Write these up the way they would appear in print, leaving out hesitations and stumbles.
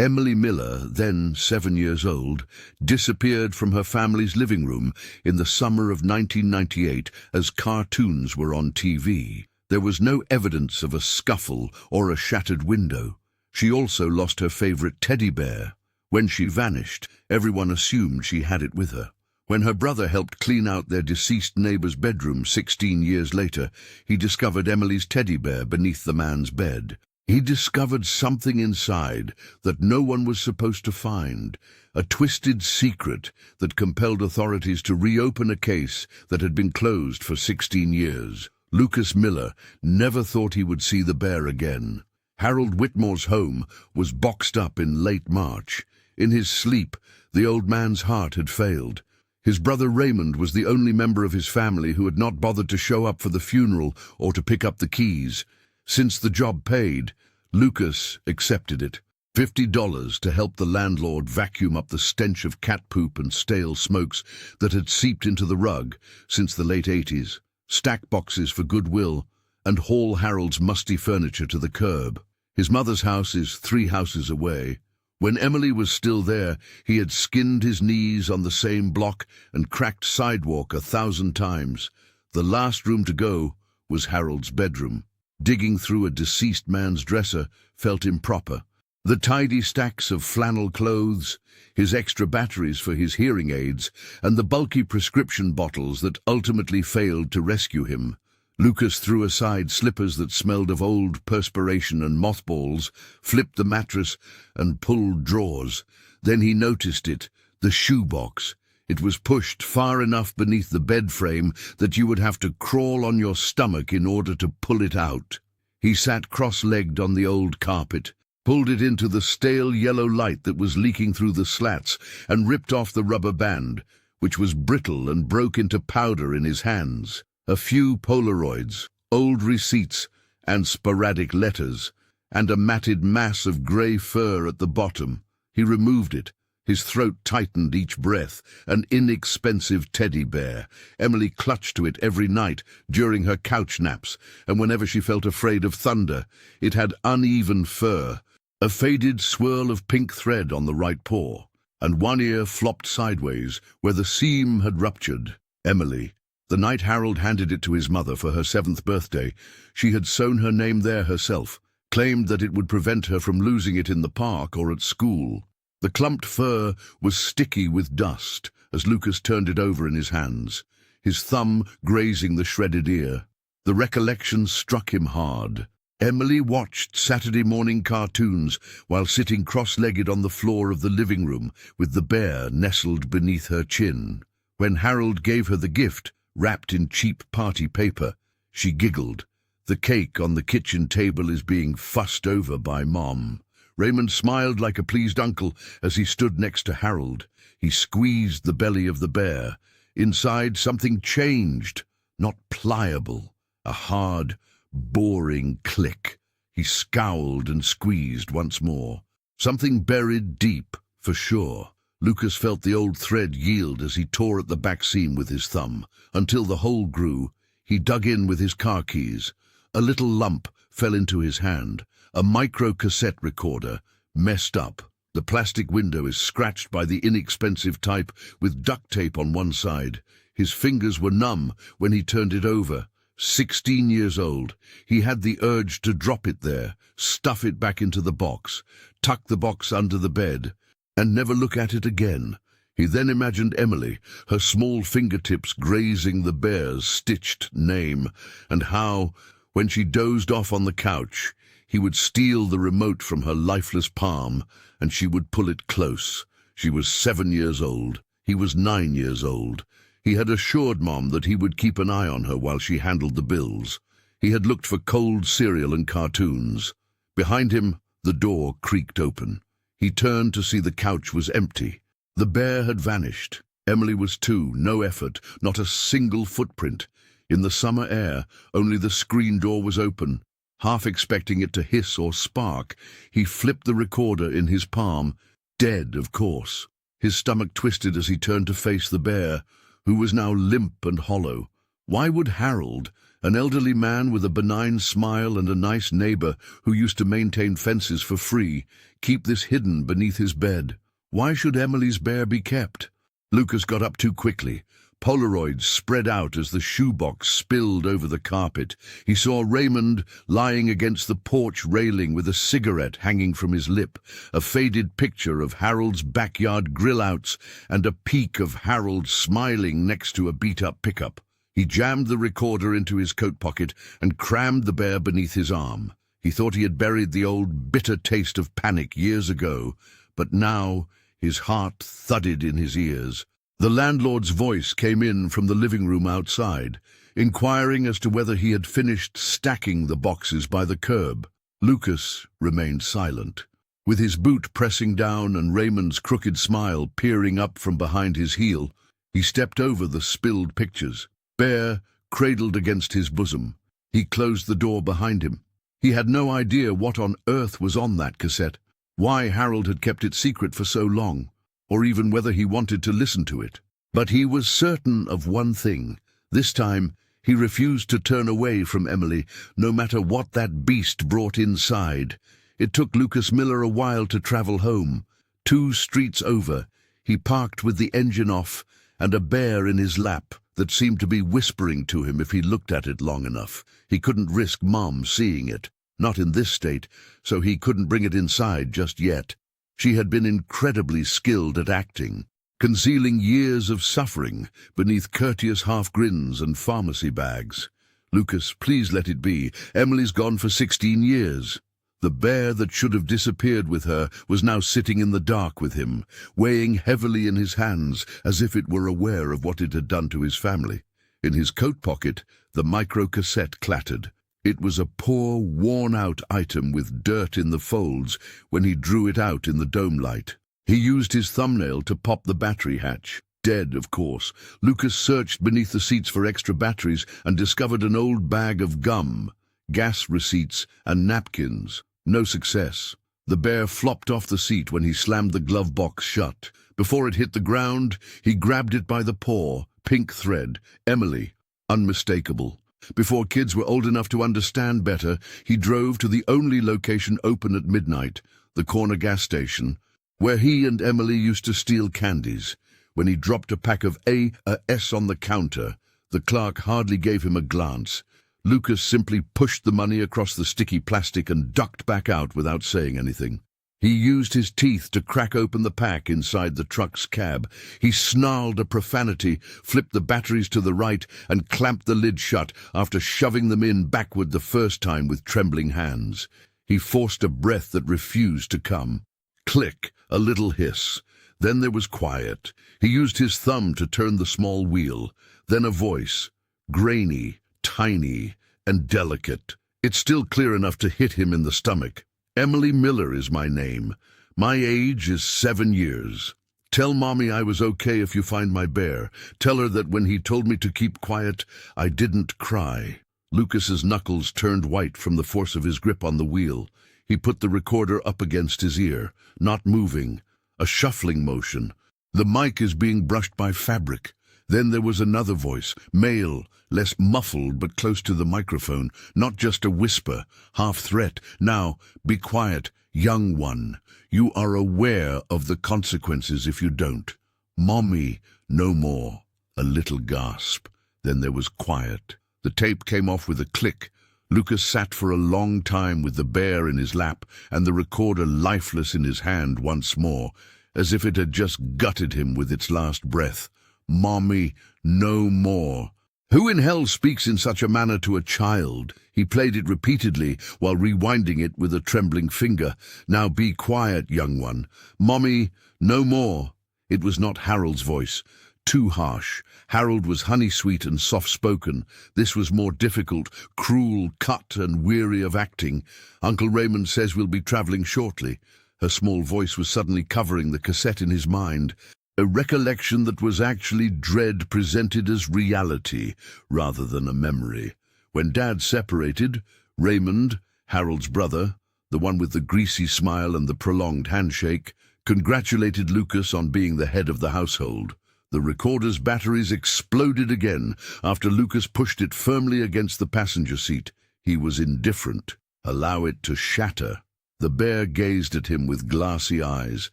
Emily Miller, then 7 years old, disappeared from her family's living room in the summer of 1998 as cartoons were on TV. There was no evidence of a scuffle or a shattered window. She also lost her favorite teddy bear. When she vanished, everyone assumed she had it with her. When her brother helped clean out their deceased neighbor's bedroom 16 years later, he discovered Emily's teddy bear beneath the man's bed. He discovered something inside that no one was supposed to find, a twisted secret that compelled authorities to reopen a case that had been closed for 16 years. Lucas Miller never thought he would see the bear again. Harold Whitmore's home was boxed up in late March. In his sleep, the old man's heart had failed. His brother Raymond was the only member of his family who had not bothered to show up for the funeral or to pick up the keys. Since the job paid, Lucas accepted it. $50 to help the landlord vacuum up the stench of cat poop and stale smokes that had seeped into the rug since the late 80s, stack boxes for goodwill, and haul Harold's musty furniture to the curb. His mother's house is 3 houses away. When Emily was still there, he had skinned his knees on the same block and cracked sidewalk 1,000 times. The last room to go was Harold's bedroom. Digging through a deceased man's dresser felt improper. The tidy stacks of flannel clothes, his extra batteries for his hearing aids, and the bulky prescription bottles that ultimately failed to rescue him. Lucas threw aside slippers that smelled of old perspiration and mothballs, flipped the mattress, and pulled drawers. Then he noticed it, the shoebox. It was pushed far enough beneath the bed frame that you would have to crawl on your stomach in order to pull it out. He sat cross-legged on the old carpet, pulled it into the stale yellow light that was leaking through the slats, and ripped off the rubber band, which was brittle and broke into powder in his hands. A few Polaroids, old receipts, and sporadic letters, and a matted mass of grey fur at the bottom. He removed it. His throat tightened each breath, an inexpensive teddy bear. Emily clutched to it every night during her couch naps, and whenever she felt afraid of thunder. It had uneven fur, a faded swirl of pink thread on the right paw, and one ear flopped sideways where the seam had ruptured. Emily. The night Harold handed it to his mother for her 7th birthday, she had sewn her name there herself, claimed that it would prevent her from losing it in the park or at school. The clumped fur was sticky with dust as Lucas turned it over in his hands, his thumb grazing the shredded ear. The recollection struck him hard. Emily watched Saturday morning cartoons while sitting cross-legged on the floor of the living room with the bear nestled beneath her chin. When Harold gave her the gift, wrapped in cheap party paper, she giggled. The cake on the kitchen table is being fussed over by Mom. Raymond smiled like a pleased uncle as he stood next to Harold. He squeezed the belly of the bear. Inside, something changed, not pliable, a hard, boring click. He scowled and squeezed once more. Something buried deep, for sure. Lucas felt the old thread yield as he tore at the back seam with his thumb. Until the hole grew, he dug in with his car keys. A little lump fell into his hand. A micro-cassette recorder, messed up. The plastic window is scratched by the inexpensive type with duct tape on one side. His fingers were numb when he turned it over. 16 years old, he had the urge to drop it there, stuff it back into the box, tuck the box under the bed, and never look at it again. He then imagined Emily, her small fingertips grazing the bear's stitched name, and how, when she dozed off on the couch, he would steal the remote from her lifeless palm, and she would pull it close. She was 7 years old. He was 9 years old. He had assured Mom that he would keep an eye on her while she handled the bills. He had looked for cold cereal and cartoons. Behind him, the door creaked open. He turned to see the couch was empty. The bear had vanished. Emily was too, no effort, not a single footprint. In the summer air, only the screen door was open. Half expecting it to hiss or spark, he flipped the recorder in his palm. Dead, of course. His stomach twisted as he turned to face the bear, who was now limp and hollow. Why would Harold, An elderly man with a benign smile and a nice neighbor who used to maintain fences for free, keep this hidden beneath his bed. Why should Emily's bear be kept? Lucas got up too quickly. Polaroids spread out as the shoebox spilled over the carpet. He saw Raymond lying against the porch railing with a cigarette hanging from his lip, a faded picture of Harold's backyard grill-outs, and a peek of Harold smiling next to a beat-up pickup. He jammed the recorder into his coat pocket and crammed the bear beneath his arm. He thought he had buried the old bitter taste of panic years ago, but now his heart thudded in his ears. The landlord's voice came in from the living room outside, inquiring as to whether he had finished stacking the boxes by the curb. Lucas remained silent, with his boot pressing down and Raymond's crooked smile peering up from behind his heel. He stepped over the spilled pictures. Bear cradled against his bosom. He closed the door behind him. He had no idea what on earth was on that cassette, why Harold had kept it secret for so long, or even whether he wanted to listen to it. But he was certain of one thing. This time, he refused to turn away from Emily, no matter what that beast brought inside. It took Lucas Miller a while to travel home. 2 streets over, he parked with the engine off and a bear in his lap that seemed to be whispering to him if he looked at it long enough. He couldn't risk Mom seeing it, not in this state, so he couldn't bring it inside just yet. She had been incredibly skilled at acting, concealing years of suffering beneath courteous half-grins and pharmacy bags. "Lucas, please let it be. Emily's gone for 16 years. The bear that should have disappeared with her was now sitting in the dark with him, weighing heavily in his hands as if it were aware of what it had done to his family. In his coat pocket, the micro-cassette clattered. It was a poor, worn-out item with dirt in the folds when he drew it out in the dome light. He used his thumbnail to pop the battery hatch. Dead, of course. Lucas searched beneath the seats for extra batteries and discovered an old bag of gum, gas receipts, and napkins. No success. The bear flopped off the seat when he slammed the glove box shut. Before it hit the ground, he grabbed it by the paw. Pink thread. Emily. Unmistakable. Before kids were old enough to understand better, he drove to the only location open at midnight, the corner gas station, where he and Emily used to steal candies. When he dropped a pack of A S on the counter, the clerk hardly gave him a glance. Lucas simply pushed the money across the sticky plastic and ducked back out without saying anything. He used his teeth to crack open the pack inside the truck's cab. He snarled a profanity, flipped the batteries to the right, and clamped the lid shut after shoving them in backward the first time with trembling hands. He forced a breath that refused to come. Click, a little hiss. Then there was quiet. He used his thumb to turn the small wheel. Then a voice, grainy, tiny, and delicate. It's still clear enough to hit him in the stomach. "Emily Miller is my name. My age is 7 years. Tell Mommy I was okay if you find my bear. Tell her that when he told me to keep quiet, I didn't cry." Lucas's knuckles turned white from the force of his grip on the wheel. He put the recorder up against his ear, not moving. A shuffling motion. The mic is being brushed by fabric. Then there was another voice, male, less muffled but close to the microphone, not just a whisper, half threat. "Now, be quiet, young one. You are aware of the consequences if you don't. Mommy, no more." A little gasp. Then there was quiet. The tape came off with a click. Lucas sat for a long time with the bear in his lap and the recorder lifeless in his hand once more, as if it had just gutted him with its last breath. "Mommy, no more." Who in hell speaks in such a manner to a child? He played it repeatedly while rewinding it with a trembling finger. "Now be quiet, young one. Mommy, no more." It was not Harold's voice. Too harsh. Harold was honey-sweet and soft-spoken. This was more difficult, cruel, cut, and weary of acting. "Uncle Raymond says we'll be traveling shortly." Her small voice was suddenly covering the cassette in his mind. A recollection that was actually dread presented as reality rather than a memory. When Dad separated, Raymond, Harold's brother, the one with the greasy smile and the prolonged handshake, congratulated Lucas on being the head of the household. The recorder's batteries exploded again after Lucas pushed it firmly against the passenger seat. He was indifferent. Allow it to shatter. The bear gazed at him with glassy eyes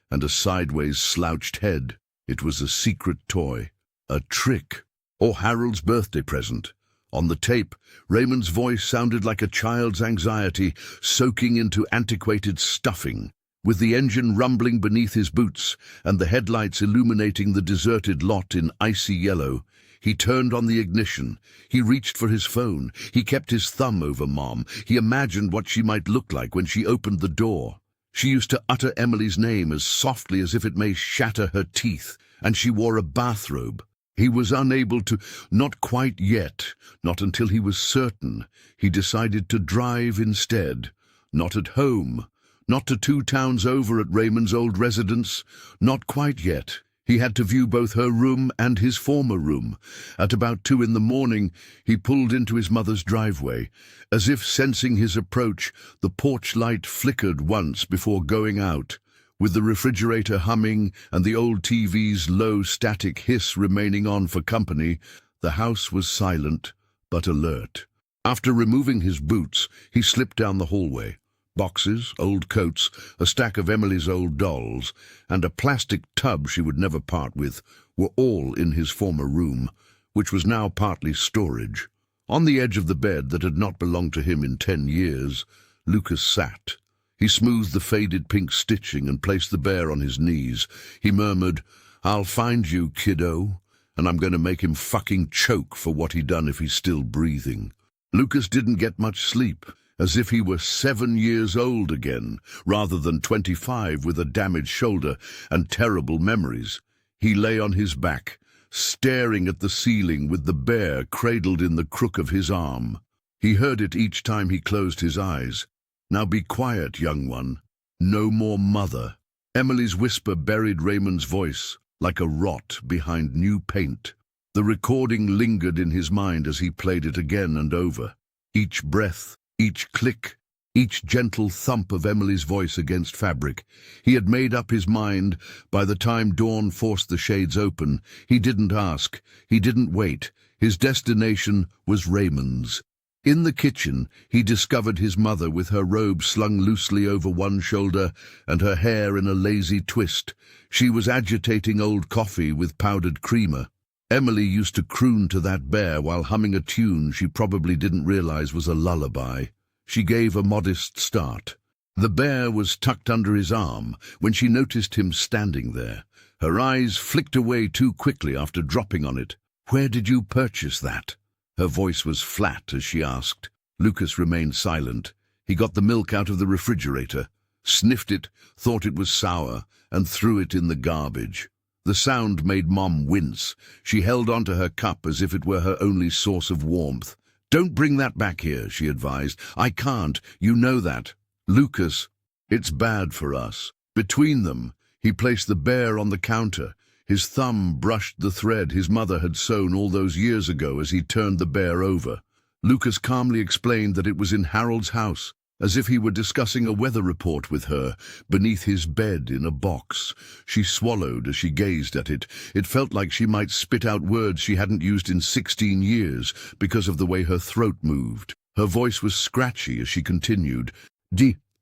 and a sideways slouched head. It was a secret toy, a trick, or Harold's birthday present. On the tape, Raymond's voice sounded like a child's anxiety soaking into antiquated stuffing. With the engine rumbling beneath his boots and the headlights illuminating the deserted lot in icy yellow, he turned on the ignition. He reached for his phone. He kept his thumb over Mom. He imagined what she might look like when she opened the door. She used to utter Emily's name as softly as if it may shatter her teeth, and she wore a bathrobe. He was unable to, not quite yet, not until he was certain. He decided to drive instead. Not at home. Not to 2 towns over at Raymond's old residence. Not quite yet. He had to view both her room and his former room. At about 2 in the morning, he pulled into his mother's driveway. As if sensing his approach, the porch light flickered once before going out. With the refrigerator humming and the old TV's low static hiss remaining on for company, the house was silent but alert. After removing his boots, he slipped down the hallway. Boxes, old coats, a stack of Emily's old dolls, and a plastic tub she would never part with were all in his former room, which was now partly storage. On the edge of the bed that had not belonged to him in 10 years, Lucas sat. He smoothed the faded pink stitching and placed the bear on his knees. He murmured, "I'll find you, kiddo, and I'm going to make him fucking choke for what he done if he's still breathing." Lucas didn't get much sleep. As if he were 7 years old again, rather than 25 with a damaged shoulder and terrible memories. He lay on his back, staring at the ceiling with the bear cradled in the crook of his arm. He heard it each time he closed his eyes. "Now be quiet, young one. No more mother." Emily's whisper buried Raymond's voice like a rot behind new paint. The recording lingered in his mind as he played it again and over. Each breath, each click, each gentle thump of Emily's voice against fabric. He had made up his mind. By the time dawn forced the shades open, he didn't ask, he didn't wait. His destination was Raymond's. In the kitchen, he discovered his mother with her robe slung loosely over one shoulder and her hair in a lazy twist. She was agitating old coffee with powdered creamer. Emily used to croon to that bear while humming a tune she probably didn't realize was a lullaby. She gave a modest start. The bear was tucked under his arm when she noticed him standing there. Her eyes flicked away too quickly after dropping on it. "Where did you purchase that?" Her voice was flat as she asked. Lucas remained silent. He got the milk out of the refrigerator, sniffed it, thought it was sour, and threw it in the garbage. The sound made Mom wince. She held onto her cup as if it were her only source of warmth. "Don't bring that back here," she advised. "I can't. You know that." "Lucas, it's bad for us." Between them, he placed the bear on the counter. His thumb brushed the thread his mother had sewn all those years ago as he turned the bear over. Lucas calmly explained that it was in Harold's house, as if he were discussing a weather report with her, beneath his bed in a box. She swallowed as she gazed at it. It felt like she might spit out words she hadn't used in 16 years because of the way her throat moved. Her voice was scratchy as she continued,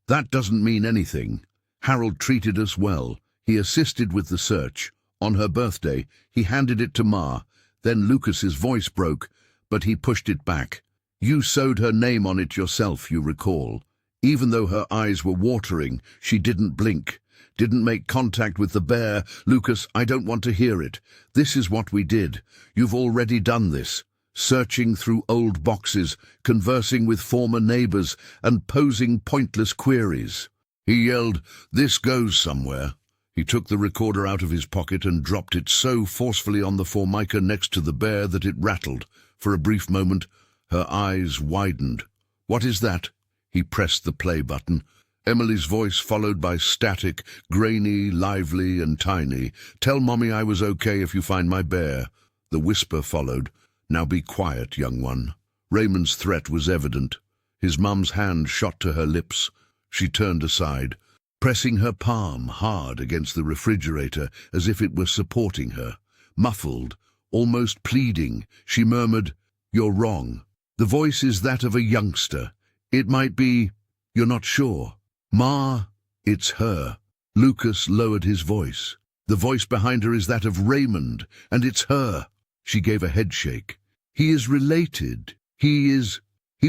That doesn't mean anything. Harold treated us well. He assisted with the search. On her birthday, he handed it to Ma. Then Lucas's voice broke, but he pushed it back. You sewed her name on it yourself, you recall. Even though her eyes were watering, she didn't blink, didn't make contact with the bear. Lucas, I don't want to hear it. This is what we did. You've already done this. Searching through old boxes, conversing with former neighbors, and posing pointless queries. He yelled, "This goes somewhere." He took the recorder out of his pocket and dropped it so forcefully on the formica next to the bear that it rattled. For a brief moment, her eyes widened. "What is that?" He pressed the play button. Emily's voice followed by static, grainy, lively, and tiny. "Tell Mommy I was okay if you find my bear." The whisper followed. "Now be quiet, young one." Raymond's threat was evident. His mum's hand shot to her lips. She turned aside, pressing her palm hard against the refrigerator as if it were supporting her. muffled, almost pleading. She murmured, "You're wrong. The voice is that of a youngster. It might be, you're not sure. Ma, it's her." Lucas lowered his voice. "The voice behind her is that of Raymond, and it's her." She gave a headshake. "He is related. He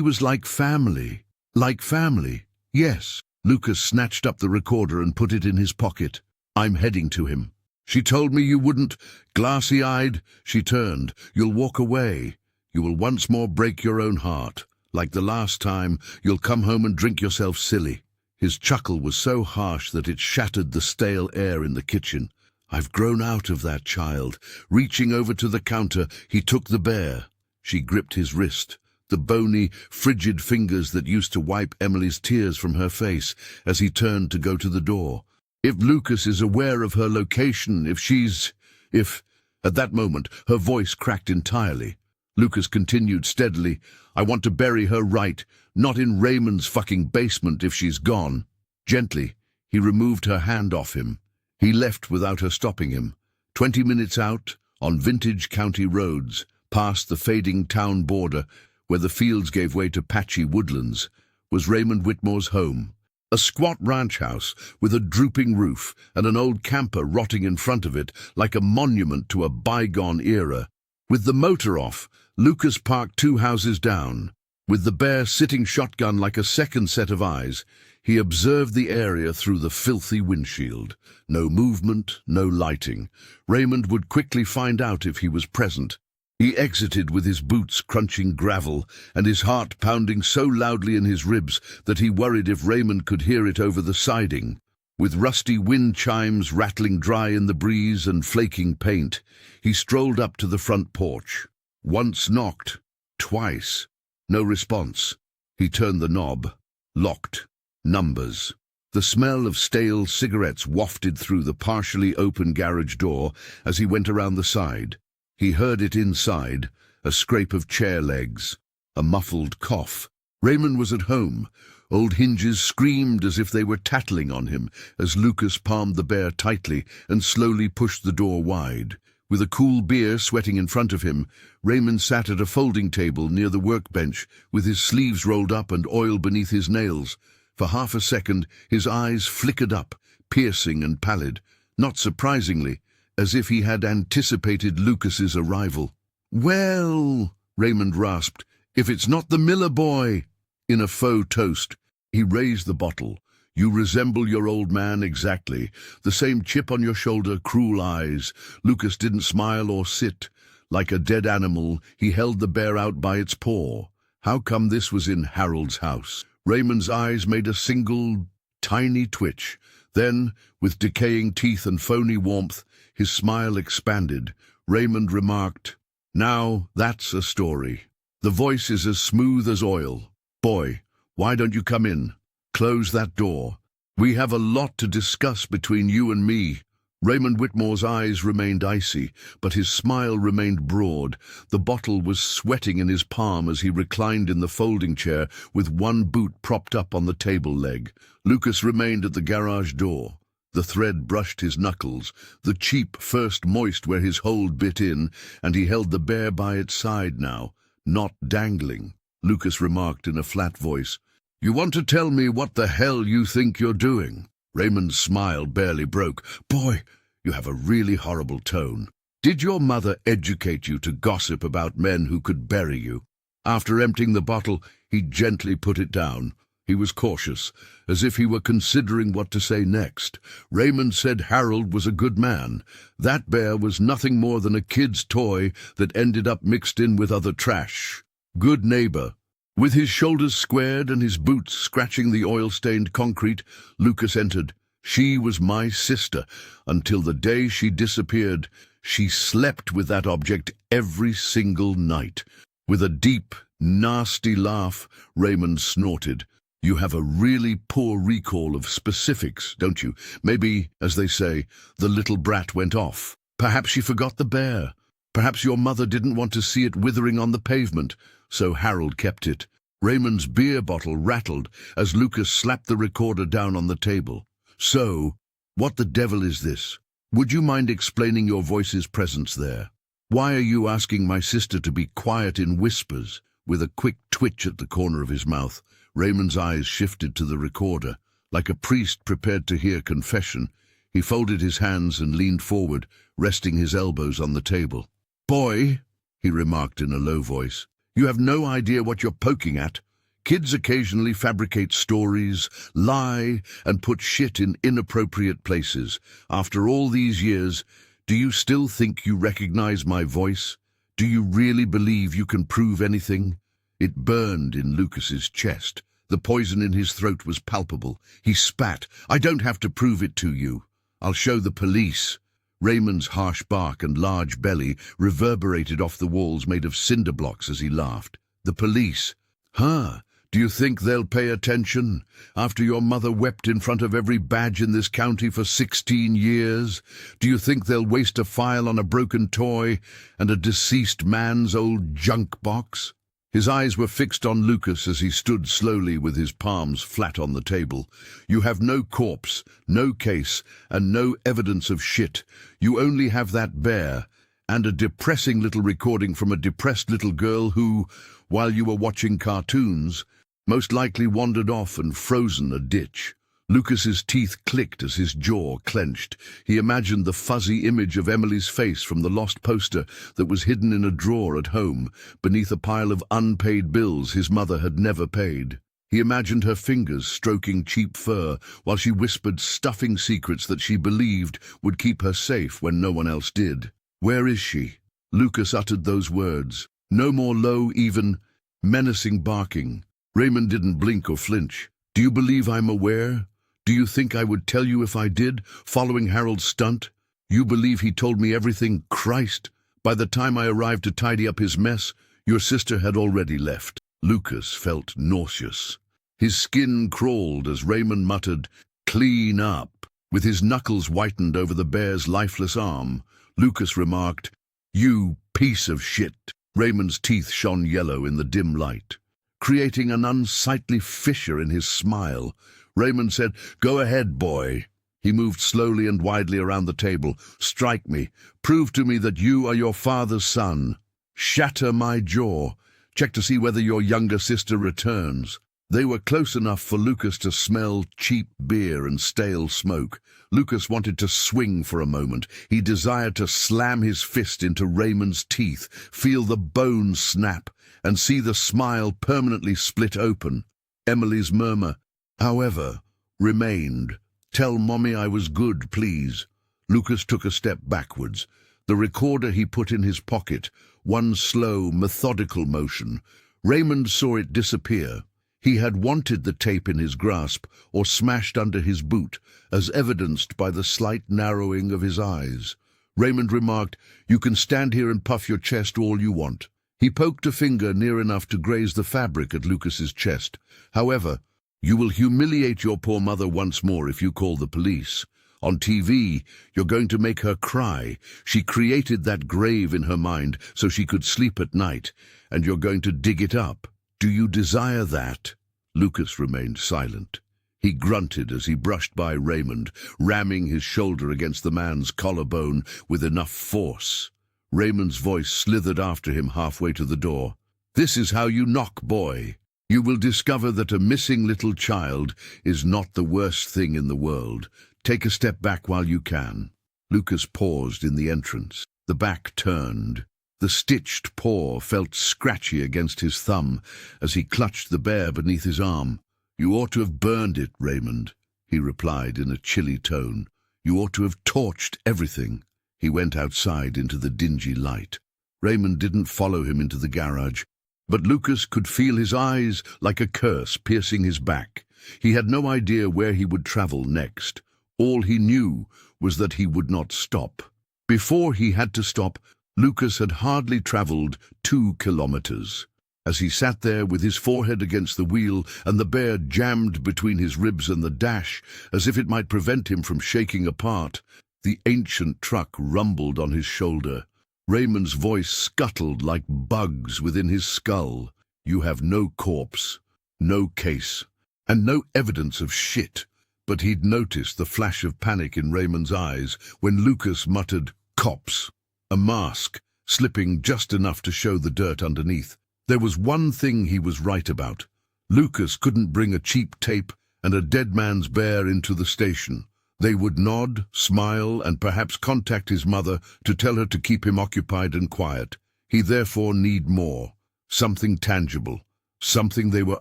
was like family." "Like family? Yes." Lucas snatched up the recorder and put it in his pocket. "I'm heading to him." "She told me you wouldn't." Glassy-eyed, she turned. "You'll walk away. You will once more break your own heart. Like the last time, you'll come home and drink yourself silly." His chuckle was so harsh that it shattered the stale air in the kitchen. "I've grown out of that, child." Reaching over to the counter, he took the bear. She gripped his wrist, the bony, frigid fingers that used to wipe Emily's tears from her face as he turned to go to the door. "If Lucas is aware of her location, if—" At that moment, her voice cracked entirely. Lucas continued steadily, "I want to bury her right, not in Raymond's fucking basement if she's gone." Gently, he removed her hand off him. He left without her stopping him. 20 minutes out, on vintage county roads, past the fading town border, where the fields gave way to patchy woodlands, was Raymond Whitmore's home. A squat ranch house with a drooping roof and an old camper rotting in front of it like a monument to a bygone era. With the motor off, Lucas parked 2 houses down. With the bear sitting shotgun like a second set of eyes, he observed the area through the filthy windshield. No movement, no lighting. Raymond would quickly find out if he was present. He exited with his boots crunching gravel and his heart pounding so loudly in his ribs that he worried if Raymond could hear it over the siding. With rusty wind chimes rattling dry in the breeze and flaking paint, he strolled up to the front porch. Once knocked, twice. No response. He turned the knob. Locked. Numbers. The smell of stale cigarettes wafted through the partially open garage door as he went around the side. He heard it inside, a scrape of chair legs, a muffled cough. Raymond was at home. Old hinges screamed as if they were tattling on him as Lucas palmed the bear tightly and slowly pushed the door wide. With a cool beer sweating in front of him, Raymond sat at a folding table near the workbench with his sleeves rolled up and oil beneath his nails. For half a second, his eyes flickered up, piercing and pallid, not surprisingly, as if he had anticipated Lucas's arrival. "Well," Raymond rasped, "if it's not the Miller boy." In a faux toast, he raised the bottle. "You resemble your old man exactly. The same chip on your shoulder, cruel eyes." Lucas didn't smile or sit. Like a dead animal, he held the bear out by its paw. How come this was in Harold's house? Raymond's eyes made a single, tiny twitch. Then, with decaying teeth and phony warmth, his smile expanded. Raymond remarked, "Now that's a story. The voice is as smooth as oil. Boy, why don't you come in? Close that door. We have a lot to discuss between you and me." Raymond Whitmore's eyes remained icy, but his smile remained broad. The bottle was sweating in his palm as he reclined in the folding chair with one boot propped up on the table leg. Lucas remained at the garage door. The thread brushed his knuckles, the cheap first moist where his hold bit in, and he held the bear by its side now, not dangling. Lucas remarked in a flat voice, "You want to tell me what the hell you think you're doing?" Raymond's smile barely broke. "Boy, you have a really horrible tone. Did your mother educate you to gossip about men who could bury you?" After emptying the bottle, he gently put it down. He was cautious, as if he were considering what to say next. Raymond said Harold was a good man. That bear was nothing more than a kid's toy that ended up mixed in with other trash. Good neighbor. With his shoulders squared and his boots scratching the oil-stained concrete, Lucas entered. "She was my sister. Until the day she disappeared, she slept with that object every single night." With a deep, nasty laugh, Raymond snorted. "You have a really poor recall of specifics, don't you? Maybe, as they say, the little brat went off. Perhaps she forgot the bear. Perhaps your mother didn't want to see it withering on the pavement, so Harold kept it." Raymond's beer bottle rattled as Lucas slapped the recorder down on the table. "So, what the devil is this? Would you mind explaining your voice's presence there? Why are you asking my sister to be quiet in whispers? With a quick twitch at the corner of his mouth, Raymond's eyes shifted to the recorder. Like a priest prepared to hear confession, he folded his hands and leaned forward, resting his elbows on the table. "Boy," he remarked in a low voice, "you have no idea what you're poking at. Kids occasionally fabricate stories, lie, and put shit in inappropriate places. After all these years, do you still think you recognize my voice? Do you really believe you can prove anything?" It burned in Lucas's chest. The poison in his throat was palpable. He spat. "I don't have to prove it to you. I'll show the police." Raymond's harsh bark and large belly reverberated off the walls made of cinder blocks as he laughed. "The police? Huh? Do you think they'll pay attention? After your mother wept in front of every badge in this county for 16 years? Do you think they'll waste a file on a broken toy and a deceased man's old junk box?" His eyes were fixed on Lucas as he stood slowly with his palms flat on the table. "You have no corpse, no case, and no evidence of shit. You only have that bear, and a depressing little recording from a depressed little girl who, while you were watching cartoons, most likely wandered off and frozen a ditch." Lucas's teeth clicked as his jaw clenched. He imagined the fuzzy image of Emily's face from the lost poster that was hidden in a drawer at home, beneath a pile of unpaid bills his mother had never paid. He imagined her fingers stroking cheap fur while she whispered stuffing secrets that she believed would keep her safe when no one else did. "Where is she?" Lucas uttered those words. No more low, even, menacing barking. Raymond didn't blink or flinch. "Do you believe I'm aware? Do you think I would tell you if I did, following Harold's stunt? You believe he told me everything? Christ! By the time I arrived to tidy up his mess, your sister had already left." Lucas felt nauseous. His skin crawled as Raymond muttered, "Clean up." With his knuckles whitened over the bear's lifeless arm, Lucas remarked, "You piece of shit." Raymond's teeth shone yellow in the dim light, creating an unsightly fissure in his smile. Raymond said, "Go ahead, boy." He moved slowly and widely around the table. "Strike me. Prove to me that you are your father's son. Shatter my jaw. Check to see whether your younger sister returns." They were close enough for Lucas to smell cheap beer and stale smoke. Lucas wanted to swing for a moment. He desired to slam his fist into Raymond's teeth, feel the bones snap, and see the smile permanently split open. Emily's murmur, however, remained. "Tell Mommy I was good, please." Lucas took a step backwards. The recorder he put in his pocket, one slow, methodical motion. Raymond saw it disappear. He had wanted the tape in his grasp or smashed under his boot, as evidenced by the slight narrowing of his eyes. Raymond remarked, "You can stand here and puff your chest all you want." He poked a finger near enough to graze the fabric at Lucas's chest. "However, you will humiliate your poor mother once more if you call the police. On TV, you're going to make her cry. She created that grave in her mind so she could sleep at night, and you're going to dig it up. Do you desire that?" Lucas remained silent. He grunted as he brushed by Raymond, ramming his shoulder against the man's collarbone with enough force. Raymond's voice slithered after him halfway to the door. "This is how you knock, boy. You will discover that a missing little child is not the worst thing in the world. Take a step back while you can." Lucas paused in the entrance. The back turned. The stitched paw felt scratchy against his thumb as he clutched the bear beneath his arm. "You ought to have burned it, Raymond," he replied in a chilly tone. "You ought to have torched everything." He went outside into the dingy light. Raymond didn't follow him into the garage, but Lucas could feel his eyes like a curse piercing his back. He had no idea where he would travel next. All he knew was that he would not stop. Before he had to stop, Lucas had hardly traveled 2 kilometers. As he sat there with his forehead against the wheel and the bear jammed between his ribs and the dash, as if it might prevent him from shaking apart, the ancient truck rumbled on his shoulder. Raymond's voice scuttled like bugs within his skull. "You have no corpse, no case, and no evidence of shit. But he'd noticed the flash of panic in Raymond's eyes when Lucas muttered, "Cops!" A mask, slipping just enough to show the dirt underneath. There was one thing he was right about. Lucas couldn't bring a cheap tape and a dead man's bear into the station. They would nod, smile, and perhaps contact his mother to tell her to keep him occupied and quiet. He therefore need more. Something tangible. Something they were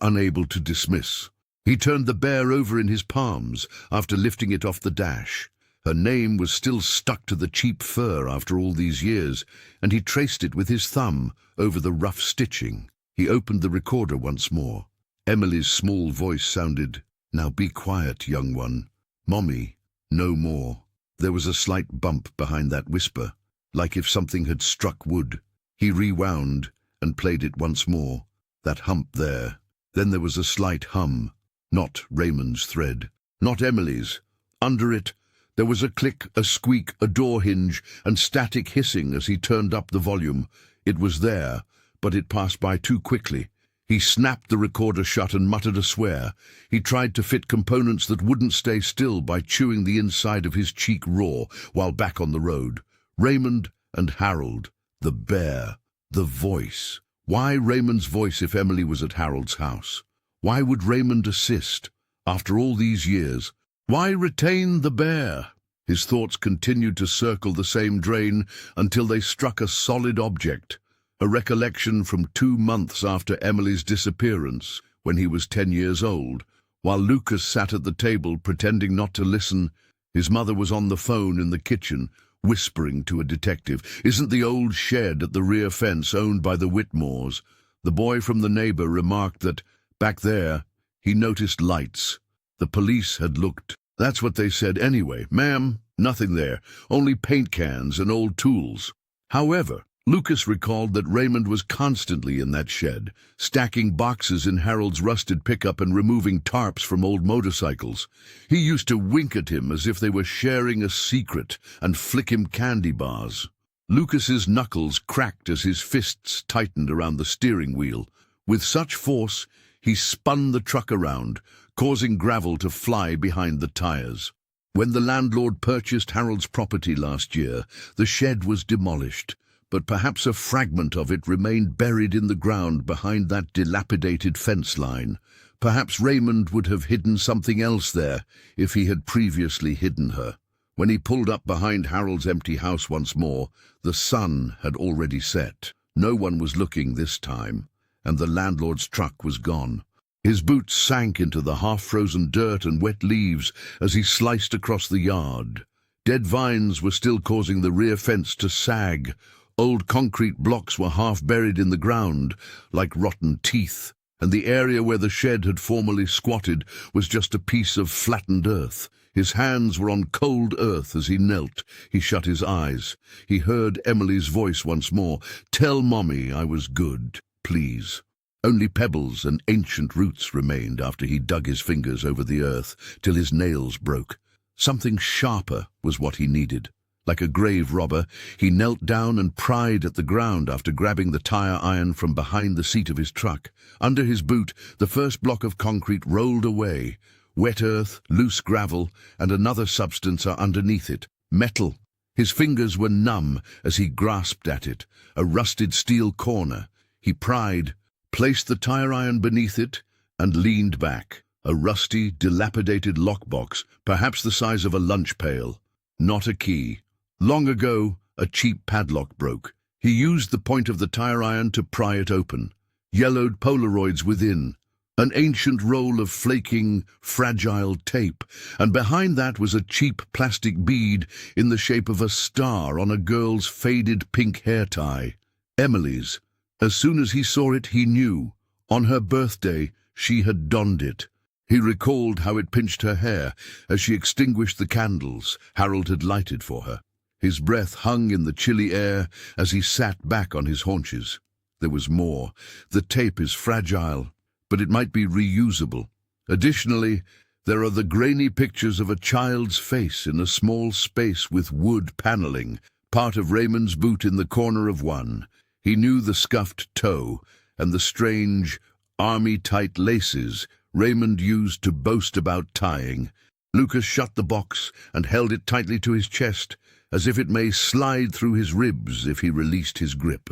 unable to dismiss. He turned the bear over in his palms after lifting it off the dash. Her name was still stuck to the cheap fur after all these years, and he traced it with his thumb over the rough stitching. He opened the recorder once more. Emily's small voice sounded, "Now be quiet, young one. Mommy, no more." There was a slight bump behind that whisper, like if something had struck wood. He rewound and played it once more. That hump there. Then there was a slight hum. Not Raymond's thread. Not Emily's. Under it, there was a click, a squeak, a door hinge, and static hissing as he turned up the volume. It was there, but it passed by too quickly. He snapped the recorder shut and muttered a swear. He tried to fit components that wouldn't stay still by chewing the inside of his cheek raw while back on the road. Raymond and Harold. The bear. The voice. Why Raymond's voice if Emily was at Harold's house? Why would Raymond assist, after all these years? Why retain the bear? His thoughts continued to circle the same drain until they struck a solid object, a recollection from 2 months after Emily's disappearance, when he was 10 years old. While Lucas sat at the table pretending not to listen, his mother was on the phone in the kitchen, whispering to a detective. "Isn't the old shed at the rear fence owned by the Whitmores?" The boy from the neighbor remarked that, back there, he noticed lights. The police had looked. That's what they said anyway. "Ma'am, nothing there. Only paint cans and old tools." However, Lucas recalled that Raymond was constantly in that shed, stacking boxes in Harold's rusted pickup and removing tarps from old motorcycles. He used to wink at him as if they were sharing a secret and flick him candy bars. Lucas's knuckles cracked as his fists tightened around the steering wheel. With such force, he spun the truck around, causing gravel to fly behind the tires. When the landlord purchased Harold's property last year, the shed was demolished, but perhaps a fragment of it remained buried in the ground behind that dilapidated fence line. Perhaps Raymond would have hidden something else there if he had previously hidden her. When he pulled up behind Harold's empty house once more, the sun had already set. No one was looking this time, and the landlord's truck was gone. His boots sank into the half-frozen dirt and wet leaves as he sliced across the yard. Dead vines were still causing the rear fence to sag. Old concrete blocks were half buried in the ground, like rotten teeth, and the area where the shed had formerly squatted was just a piece of flattened earth. His hands were on cold earth as he knelt. He shut his eyes. He heard Emily's voice once more. "Tell Mommy I was good, please." Only pebbles and ancient roots remained after he dug his fingers over the earth till his nails broke. Something sharper was what he needed. Like a grave robber, he knelt down and pried at the ground after grabbing the tire iron from behind the seat of his truck. Under his boot, the first block of concrete rolled away. Wet earth, loose gravel, and another substance are underneath it. Metal. His fingers were numb as he grasped at it. A rusted steel corner. He pried, placed the tire iron beneath it, and leaned back. A rusty, dilapidated lockbox, perhaps the size of a lunch pail. Not a key. Long ago, a cheap padlock broke. He used the point of the tire iron to pry it open. Yellowed Polaroids within. An ancient roll of flaking, fragile tape, and behind that was a cheap plastic bead in the shape of a star on a girl's faded pink hair tie. Emily's. As soon as he saw it, he knew. On her birthday, she had donned it. He recalled how it pinched her hair as she extinguished the candles Harold had lighted for her. His breath hung in the chilly air as he sat back on his haunches. There was more. The tape is fragile, but it might be reusable. Additionally, there are the grainy pictures of a child's face in a small space with wood paneling, part of Raymond's boot in the corner of one. He knew the scuffed toe and the strange, army-tight laces Raymond used to boast about tying. Lucas shut the box and held it tightly to his chest, as if it may slide through his ribs if he released his grip.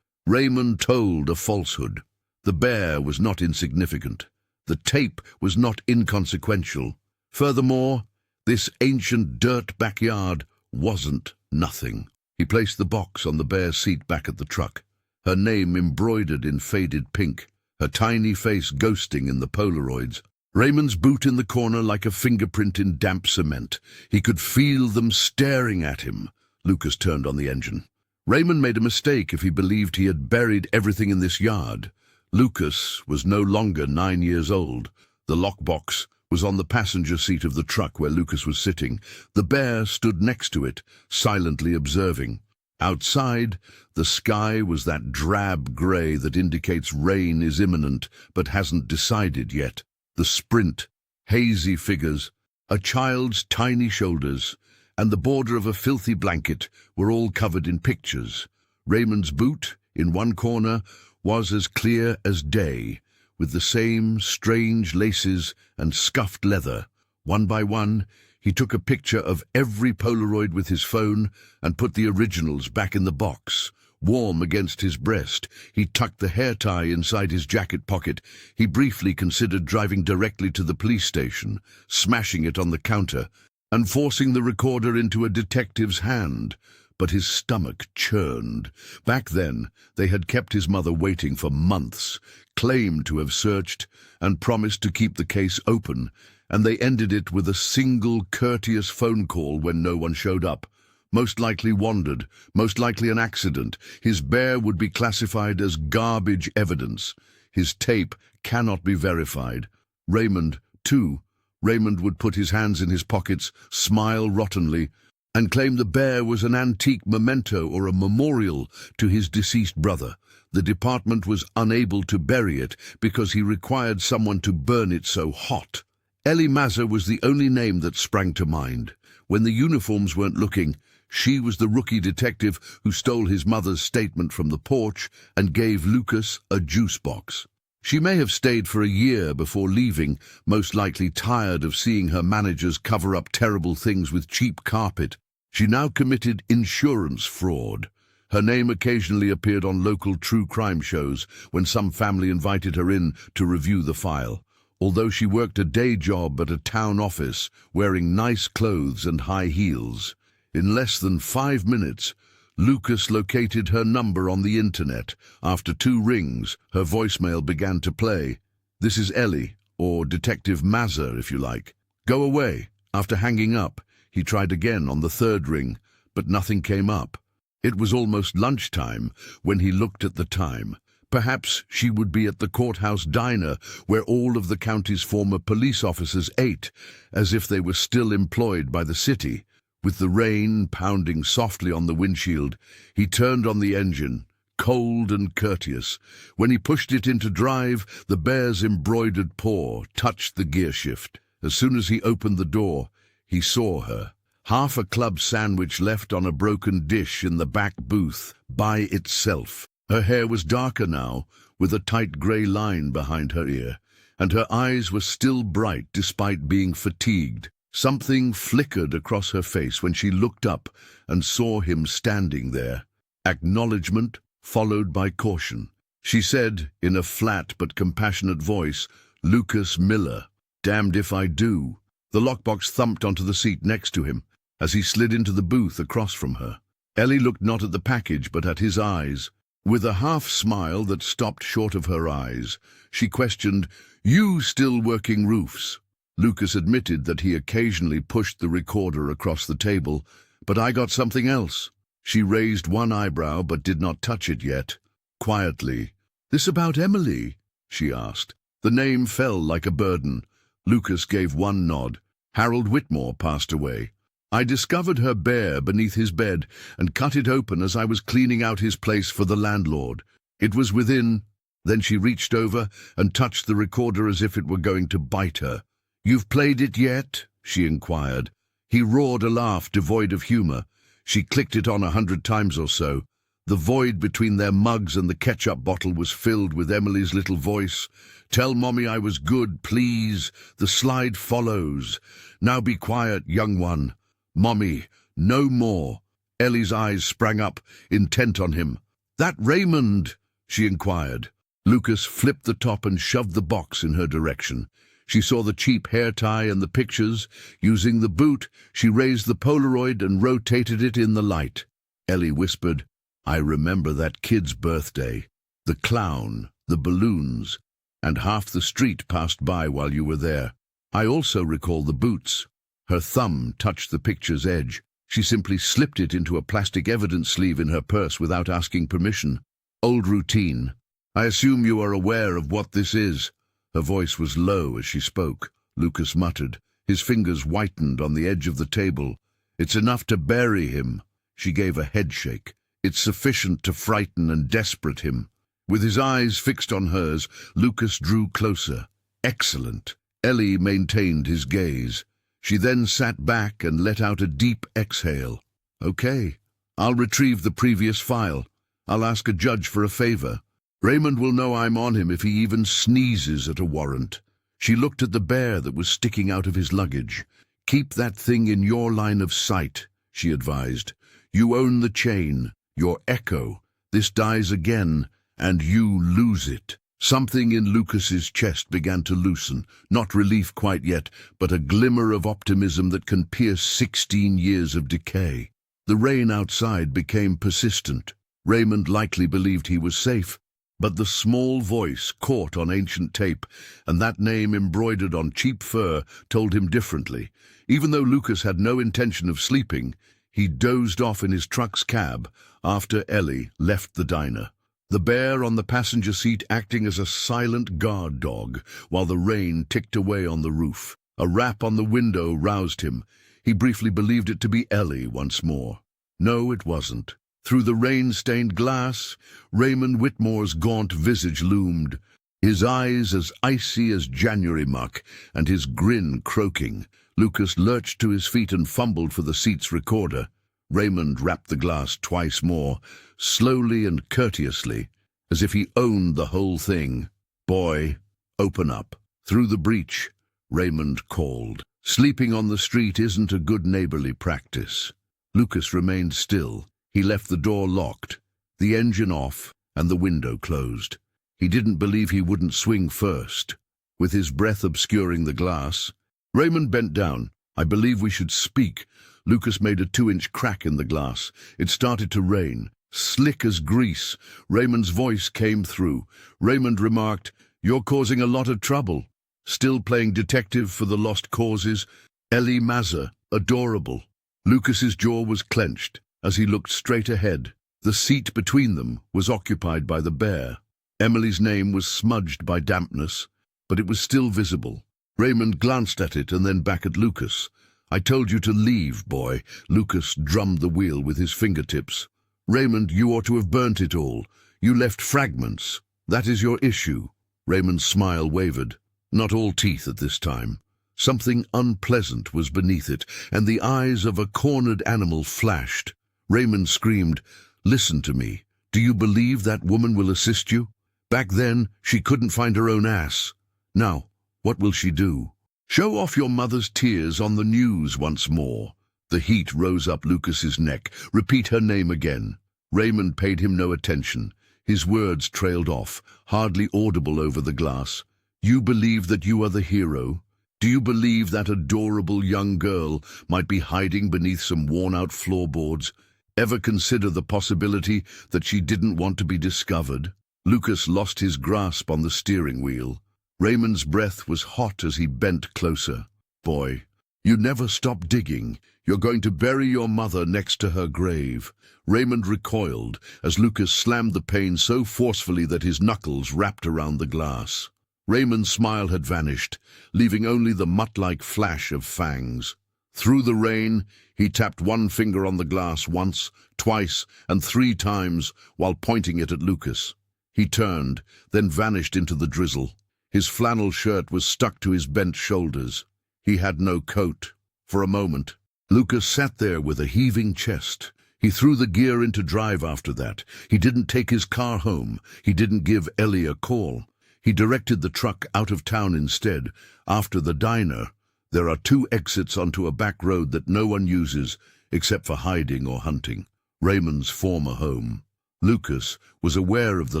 Raymond told a falsehood. The bear was not insignificant. The tape was not inconsequential. Furthermore, this ancient dirt backyard wasn't nothing. He placed the box on the bear's seat back at the truck, her name embroidered in faded pink, her tiny face ghosting in the Polaroids. Raymond's boot in the corner like a fingerprint in damp cement. He could feel them staring at him. Lucas turned on the engine. Raymond made a mistake if he believed he had buried everything in this yard. Lucas was no longer 9 years old. The lockbox was on the passenger seat of the truck where Lucas was sitting. The bear stood next to it, silently observing. Outside, the sky was that drab grey that indicates rain is imminent but hasn't decided yet. The sprint, hazy figures, a child's tiny shoulders, and the border of a filthy blanket were all covered in pictures. Raymond's boot, in one corner, was as clear as day, with the same strange laces and scuffed leather. One by one, he took a picture of every Polaroid with his phone and put the originals back in the box. Warm against his breast, he tucked the hair tie inside his jacket pocket. He briefly considered driving directly to the police station, smashing it on the counter, and forcing the recorder into a detective's hand. But his stomach churned. Back then, they had kept his mother waiting for months, claimed to have searched, and promised to keep the case open, and they ended it with a single courteous phone call when no one showed up. Most likely wandered, most likely an accident. His bear would be classified as garbage evidence. His tape cannot be verified. Raymond, too. Raymond would put his hands in his pockets, smile rottenly, and claim the bear was an antique memento or a memorial to his deceased brother. The department was unable to bury it because he required someone to burn it so hot. Ellie Mazza was the only name that sprang to mind. When the uniforms weren't looking, she was the rookie detective who stole his mother's statement from the porch and gave Lucas a juice box. She may have stayed for a year before leaving, most likely tired of seeing her managers cover up terrible things with cheap carpet. She now committed insurance fraud. Her name occasionally appeared on local true crime shows when some family invited her in to review the file. Although she worked a day job at a town office, wearing nice clothes and high heels, in less than 5 minutes, Lucas located her number on the internet. After 2 rings, her voicemail began to play. "This is Ellie, or Detective Mazza, if you like. Go away." After hanging up, he tried again on the 3rd ring, but nothing came up. It was almost lunchtime when he looked at the time. Perhaps she would be at the courthouse diner where all of the county's former police officers ate, as if they were still employed by the city. With the rain pounding softly on the windshield, he turned on the engine, cold and courteous. When he pushed it into drive, the bear's embroidered paw touched the gear shift. As soon as he opened the door, he saw her. Half a club sandwich left on a broken dish in the back booth, by itself. Her hair was darker now, with a tight grey line behind her ear, and her eyes were still bright despite being fatigued. Something flickered across her face when she looked up and saw him standing there. Acknowledgement followed by caution. She said, in a flat but compassionate voice, "Lucas Miller. Damned if I do." The lockbox thumped onto the seat next to him as he slid into the booth across from her. Ellie looked not at the package but at his eyes. With a half-smile that stopped short of her eyes, she questioned, "You still working roofs?" Lucas admitted that he occasionally pushed the recorder across the table. "But I got something else." She raised one eyebrow but did not touch it yet. Quietly, "This about Emily?" she asked. The name fell like a burden. Lucas gave one nod. "Harold Whitmore passed away. I discovered her bear beneath his bed and cut it open as I was cleaning out his place for the landlord. It was within—" Then she reached over and touched the recorder as if it were going to bite her. "You've played it yet?" she inquired. He roared a laugh devoid of humor. She clicked it on 100 times or so. The void between their mugs and the ketchup bottle was filled with Emily's little voice. "Tell Mommy I was good, please. The slide follows. Now be quiet, young one. Mommy, no more. Ellie's eyes sprang up, intent on him. That Raymond? She inquired. Lucas flipped the top and shoved the box in her direction. She saw the cheap hair tie and the pictures. Using the boot, she raised the Polaroid and rotated it in the light. Ellie whispered, I remember that kid's birthday. The clown, the balloons, and half the street passed by while you were there. I also recall the boots. Her thumb touched the picture's edge. She simply slipped it into a plastic evidence sleeve in her purse without asking permission. Old routine. I assume you are aware of what this is. Her voice was low as she spoke. Lucas muttered. His fingers whitened on the edge of the table. It's enough to bury him. She gave a headshake. It's sufficient to frighten and desperate him. With his eyes fixed on hers, Lucas drew closer. Excellent. Ellie maintained his gaze. She then sat back and let out a deep exhale. Okay, I'll retrieve the previous file. I'll ask a judge for a favor. Raymond will know I'm on him if he even sneezes at a warrant. She looked at the bear that was sticking out of his luggage. Keep that thing in your line of sight, she advised. You own the chain, your echo. This dies again, and you lose it. Something in Lucas's chest began to loosen, not relief quite yet, but a glimmer of optimism that can pierce 16 years of decay. The rain outside became persistent. Raymond likely believed he was safe, but the small voice caught on ancient tape, and that name embroidered on cheap fur told him differently. Even though Lucas had no intention of sleeping, he dozed off in his truck's cab after Ellie left the diner. The bear on the passenger seat acting as a silent guard dog while the rain ticked away on the roof. A rap on the window roused him. He briefly believed it to be Ellie once more. No, it wasn't. Through the rain-stained glass, Raymond Whitmore's gaunt visage loomed, his eyes as icy as January muck, and his grin croaking. Lucas lurched to his feet and fumbled for the seat's recorder. Raymond rapped the glass twice more, slowly and courteously, as if he owned the whole thing. Boy, open up. Through the breach, Raymond called. Sleeping on the street isn't a good neighborly practice. Lucas remained still. He left the door locked, the engine off, and the window closed. He didn't believe he wouldn't swing first. With his breath obscuring the glass, Raymond bent down. I believe we should speak. Lucas made a 2-inch crack in the glass. It started to rain. Slick as grease, Raymond's voice came through. Raymond remarked, You're causing a lot of trouble. Still playing detective for the lost causes? Ellie Mazza, adorable. Lucas's jaw was clenched as he looked straight ahead. The seat between them was occupied by the bear. Emily's name was smudged by dampness, but it was still visible. Raymond glanced at it and then back at Lucas. I told you to leave, boy. Lucas drummed the wheel with his fingertips. Raymond, you ought to have burnt it all. You left fragments. That is your issue. Raymond's smile wavered. Not all teeth at this time. Something unpleasant was beneath it, and the eyes of a cornered animal flashed. Raymond screamed, Listen to me. Do you believe that woman will assist you? Back then, she couldn't find her own ass. Now, what will she do? Show off your mother's tears on the news once more. The heat rose up Lucas's neck. Repeat her name again. Raymond paid him no attention. His words trailed off, hardly audible over the glass. You believe that you are the hero? Do you believe that adorable young girl might be hiding beneath some worn-out floorboards? Ever consider the possibility that she didn't want to be discovered? Lucas lost his grasp on the steering wheel. Raymond's breath was hot as he bent closer. Boy, you never stop digging. You're going to bury your mother next to her grave. Raymond recoiled as Lucas slammed the pane so forcefully that his knuckles wrapped around the glass. Raymond's smile had vanished, leaving only the mutt-like flash of fangs. Through the rain, he tapped one finger on the glass once, twice, and 3 times while pointing it at Lucas. He turned, then vanished into the drizzle. His flannel shirt was stuck to his bent shoulders. He had no coat. For a moment, Lucas sat there with a heaving chest. He threw the gear into drive after that. He didn't take his car home. He didn't give Ellie a call. He directed the truck out of town instead, after the diner. There are two exits onto a back road that no one uses except for hiding or hunting. Raymond's former home. Lucas was aware of the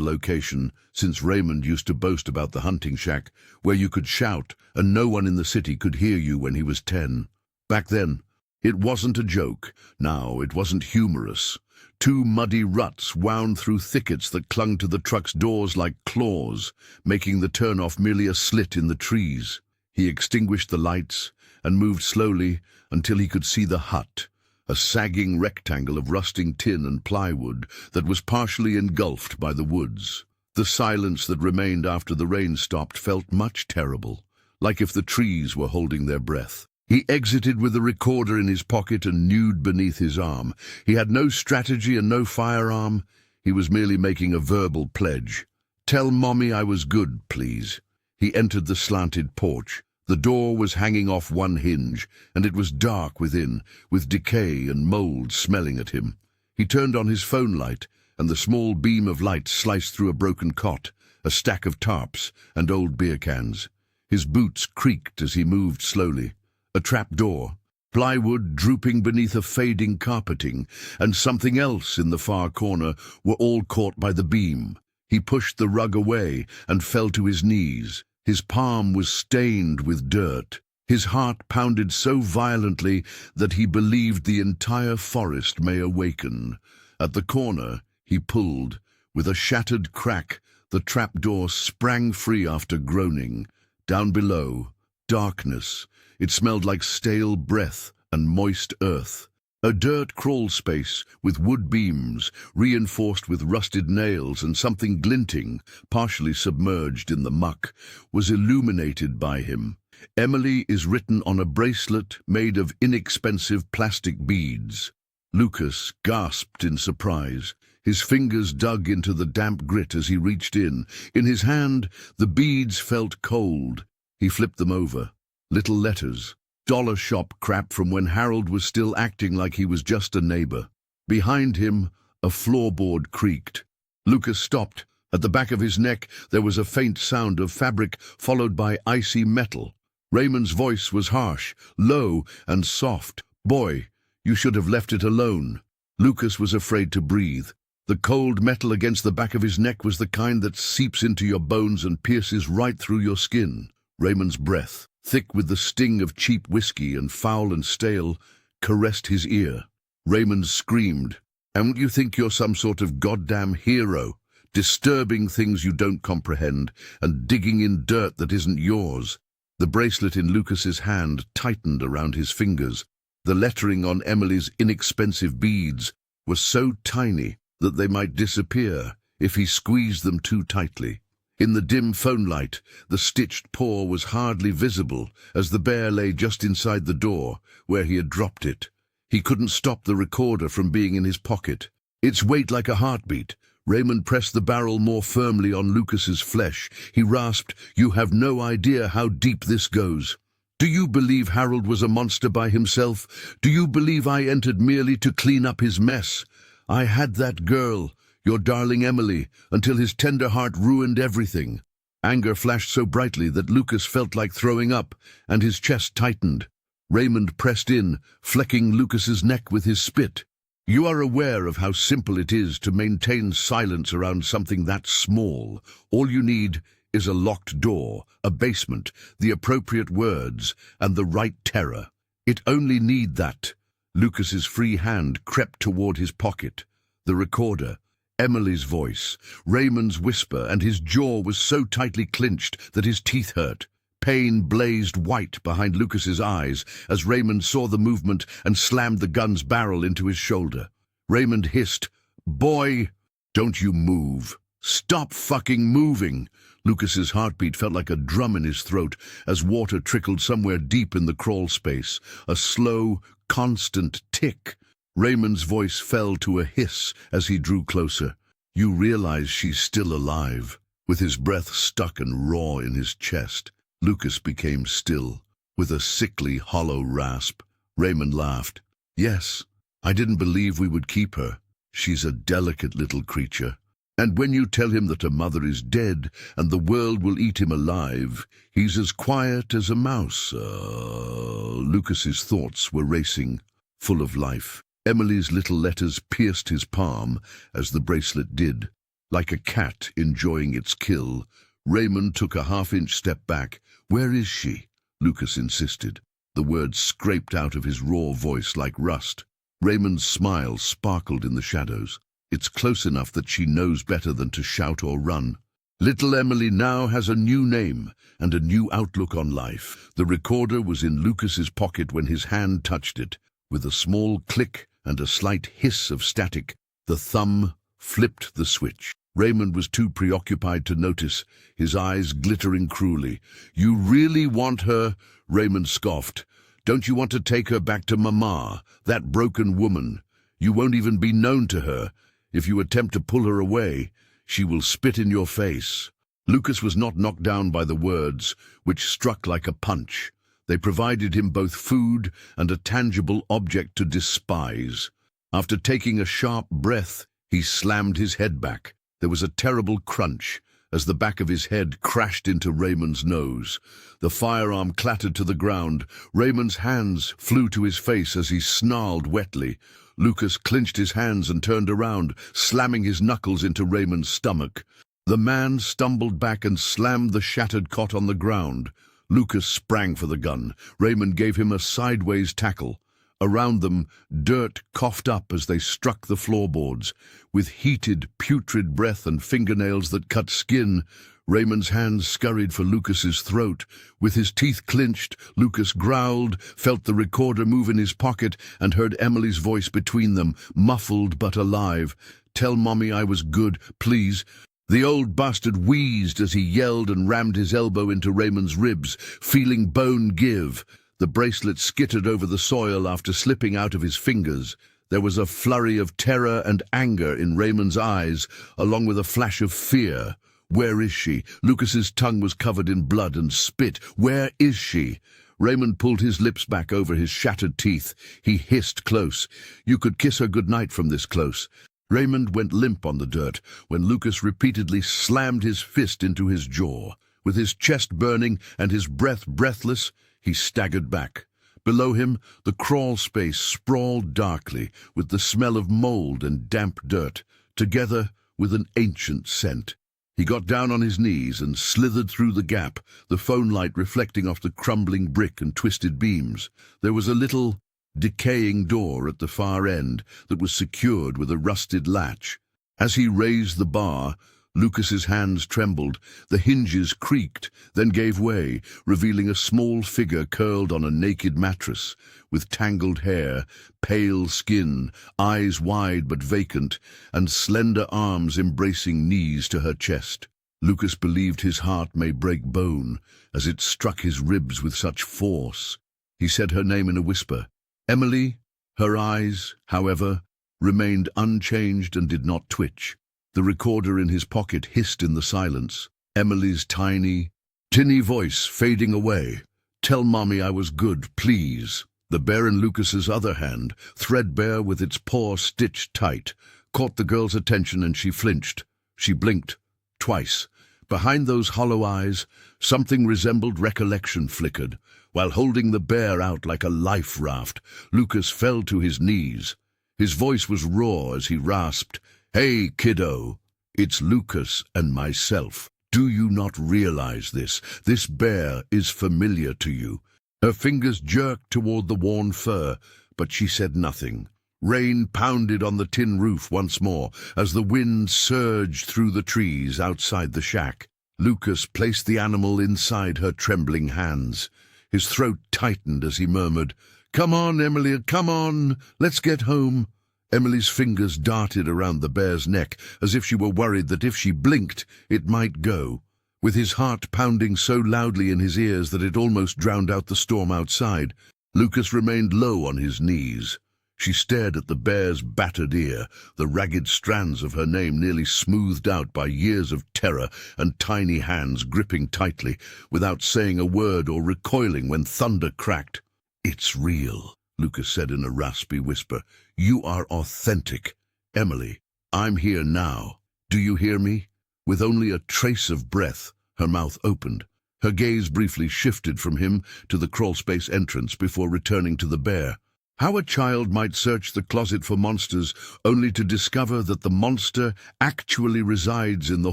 location since Raymond used to boast about the hunting shack where you could shout and no one in the city could hear you when he was 10. Back then, it wasn't a joke. Now, it wasn't humorous. Two muddy ruts wound through thickets that clung to the truck's doors like claws, making the turnoff merely a slit in the trees. He extinguished the lights and moved slowly until he could see the hut, a sagging rectangle of rusting tin and plywood that was partially engulfed by the woods. The silence that remained after the rain stopped felt much terrible, like if the trees were holding their breath. He exited with a recorder in his pocket and nude beneath his arm. He had no strategy and no firearm. He was merely making a verbal pledge. "Tell Mommy I was good, please." He entered the slanted porch. The door was hanging off one hinge, and it was dark within, with decay and mold smelling at him. He turned on his phone light, and the small beam of light sliced through a broken cot, a stack of tarps, and old beer cans. His boots creaked as he moved slowly. A trap door, plywood drooping beneath a fading carpeting, and something else in the far corner were all caught by the beam. He pushed the rug away and fell to his knees. His palm was stained with dirt. His heart pounded so violently that he believed the entire forest may awaken. At the corner, he pulled. With a shattered crack, the trapdoor sprang free after groaning. Down below, darkness. It smelled like stale breath and moist earth. A dirt crawl space with wood beams, reinforced with rusted nails and something glinting, partially submerged in the muck, was illuminated by him. "Emily" is written on a bracelet made of inexpensive plastic beads. Lucas gasped in surprise. His fingers dug into the damp grit as he reached in. In his hand, the beads felt cold. He flipped them over. Little letters. Dollar shop crap from when Harold was still acting like he was just a neighbor. Behind him, a floorboard creaked. Lucas stopped. At the back of his neck, there was a faint sound of fabric followed by icy metal. Raymond's voice was harsh, low, and soft. "Boy, you should have left it alone." Lucas was afraid to breathe. The cold metal against the back of his neck was the kind that seeps into your bones and pierces right through your skin. Raymond's breath, thick with the sting of cheap whiskey and foul and stale, caressed his ear. Raymond screamed, "And you think you're some sort of goddamn hero, disturbing things you don't comprehend and digging in dirt that isn't yours." The bracelet in Lucas's hand tightened around his fingers. The lettering on Emily's inexpensive beads was so tiny that they might disappear if he squeezed them too tightly. In the dim phone light, the stitched paw was hardly visible as the bear lay just inside the door, where he had dropped it. He couldn't stop the recorder from being in his pocket. Its weight like a heartbeat. Raymond pressed the barrel more firmly on Lucas's flesh. He rasped, "You have no idea how deep this goes. Do you believe Harold was a monster by himself? Do you believe I entered merely to clean up his mess? I had that girl, your darling Emily, until his tender heart ruined everything." Anger flashed so brightly that Lucas felt like throwing up, and his chest tightened. Raymond pressed in, flecking Lucas's neck with his spit. "You are aware of how simple it is to maintain silence around something that small. All you need is a locked door, a basement, the appropriate words, and the right terror. It only need that." Lucas's free hand crept toward his pocket. The recorder, Emily's voice, Raymond's whisper, and his jaw was so tightly clinched that his teeth hurt. Pain blazed white behind Lucas's eyes as Raymond saw the movement and slammed the gun's barrel into his shoulder. Raymond hissed, "Boy, don't you move. Stop fucking moving." Lucas's heartbeat felt like a drum in his throat as water trickled somewhere deep in the crawl space, a slow, constant tick. Raymond's voice fell to a hiss as he drew closer. "You realize she's still alive." With his breath stuck and raw in his chest, Lucas became still. With a sickly, hollow rasp, Raymond laughed. "Yes, I didn't believe we would keep her. She's a delicate little creature. And when you tell him that a mother is dead and the world will eat him alive, he's as quiet as a mouse. Lucas's thoughts were racing, full of life. Emily's little letters pierced his palm, as the bracelet did. Like a cat enjoying its kill, Raymond took a half-inch step back. "Where is she?" Lucas insisted. The words scraped out of his raw voice like rust. Raymond's smile sparkled in the shadows. "It's close enough that she knows better than to shout or run." Little Emily now has a new name and a new outlook on life. The recorder was in Lucas's pocket when his hand touched it. With a small click and a slight hiss of static, the thumb flipped the switch. Raymond was too preoccupied to notice, his eyes glittering cruelly. "You really want her?" Raymond scoffed. "Don't you want to take her back to Mama, that broken woman? You won't even be known to her. If you attempt to pull her away, she will spit in your face." Lucas was not knocked down by the words, which struck like a punch. They provided him both food and a tangible object to despise. After taking a sharp breath, he slammed his head back. There was a terrible crunch as the back of his head crashed into Raymond's nose. The firearm clattered to the ground. Raymond's hands flew to his face as he snarled wetly. Lucas clenched his hands and turned around, slamming his knuckles into Raymond's stomach. The man stumbled back and slammed the shattered cot on the ground. Lucas sprang for the gun. Raymond gave him a sideways tackle. Around them, dirt coughed up as they struck the floorboards. With heated, putrid breath and fingernails that cut skin, Raymond's hands scurried for Lucas's throat. With his teeth clenched, Lucas growled, felt the recorder move in his pocket, and heard Emily's voice between them, muffled but alive. "Tell Mommy I was good, please." The old bastard wheezed as he yelled and rammed his elbow into Raymond's ribs, feeling bone give. The bracelet skittered over the soil after slipping out of his fingers. There was a flurry of terror and anger in Raymond's eyes, along with a flash of fear. "Where is she?" Lucas's tongue was covered in blood and spit. "Where is she?" Raymond pulled his lips back over his shattered teeth. He hissed close. "You could kiss her goodnight from this close." Raymond went limp on the dirt when Lucas repeatedly slammed his fist into his jaw. With his chest burning and his breath breathless, he staggered back. Below him, the crawl space sprawled darkly, with the smell of mold and damp dirt, together with an ancient scent. He got down on his knees and slithered through the gap, the phone light reflecting off the crumbling brick and twisted beams. There was a little, decaying door at the far end that was secured with a rusted latch. As he raised the bar, Lucas's hands trembled. The hinges creaked, then gave way, revealing a small figure curled on a naked mattress, with tangled hair, pale skin, eyes wide but vacant, and slender arms embracing knees to her chest. Lucas believed his heart may break bone as it struck his ribs with such force. He said her name in a whisper. Emily. Her eyes, however, remained unchanged and did not twitch. The recorder in his pocket hissed in the silence. Emily's tiny, tinny voice fading away. "Tell Mommy I was good, please." The bear in Lucas's other hand, threadbare with its paw stitched tight, caught the girl's attention and she flinched. She blinked, twice. Behind those hollow eyes, something resembled recollection flickered. While holding the bear out like a life raft, Lucas fell to his knees. His voice was raw as he rasped, "Hey, kiddo, it's Lucas and myself. Do you not realize this? This bear is familiar to you." Her fingers jerked toward the worn fur, but she said nothing. Rain pounded on the tin roof once more as the wind surged through the trees outside the shack. Lucas placed the animal inside her trembling hands. His throat tightened as he murmured, "Come on, Emily, come on, let's get home." Emily's fingers darted around the bear's neck, as if she were worried that if she blinked, it might go. With his heart pounding so loudly in his ears that it almost drowned out the storm outside, Lucas remained low on his knees. She stared at the bear's battered ear, the ragged strands of her name nearly smoothed out by years of terror and tiny hands gripping tightly, without saying a word or recoiling when thunder cracked. "It's real," Lucas said in a raspy whisper. "You are authentic. Emily, I'm here now. Do you hear me? With only a trace of breath, her mouth opened. Her gaze briefly shifted from him to the crawlspace entrance before returning to the bear. How a child might search the closet for monsters only to discover that the monster actually resides in the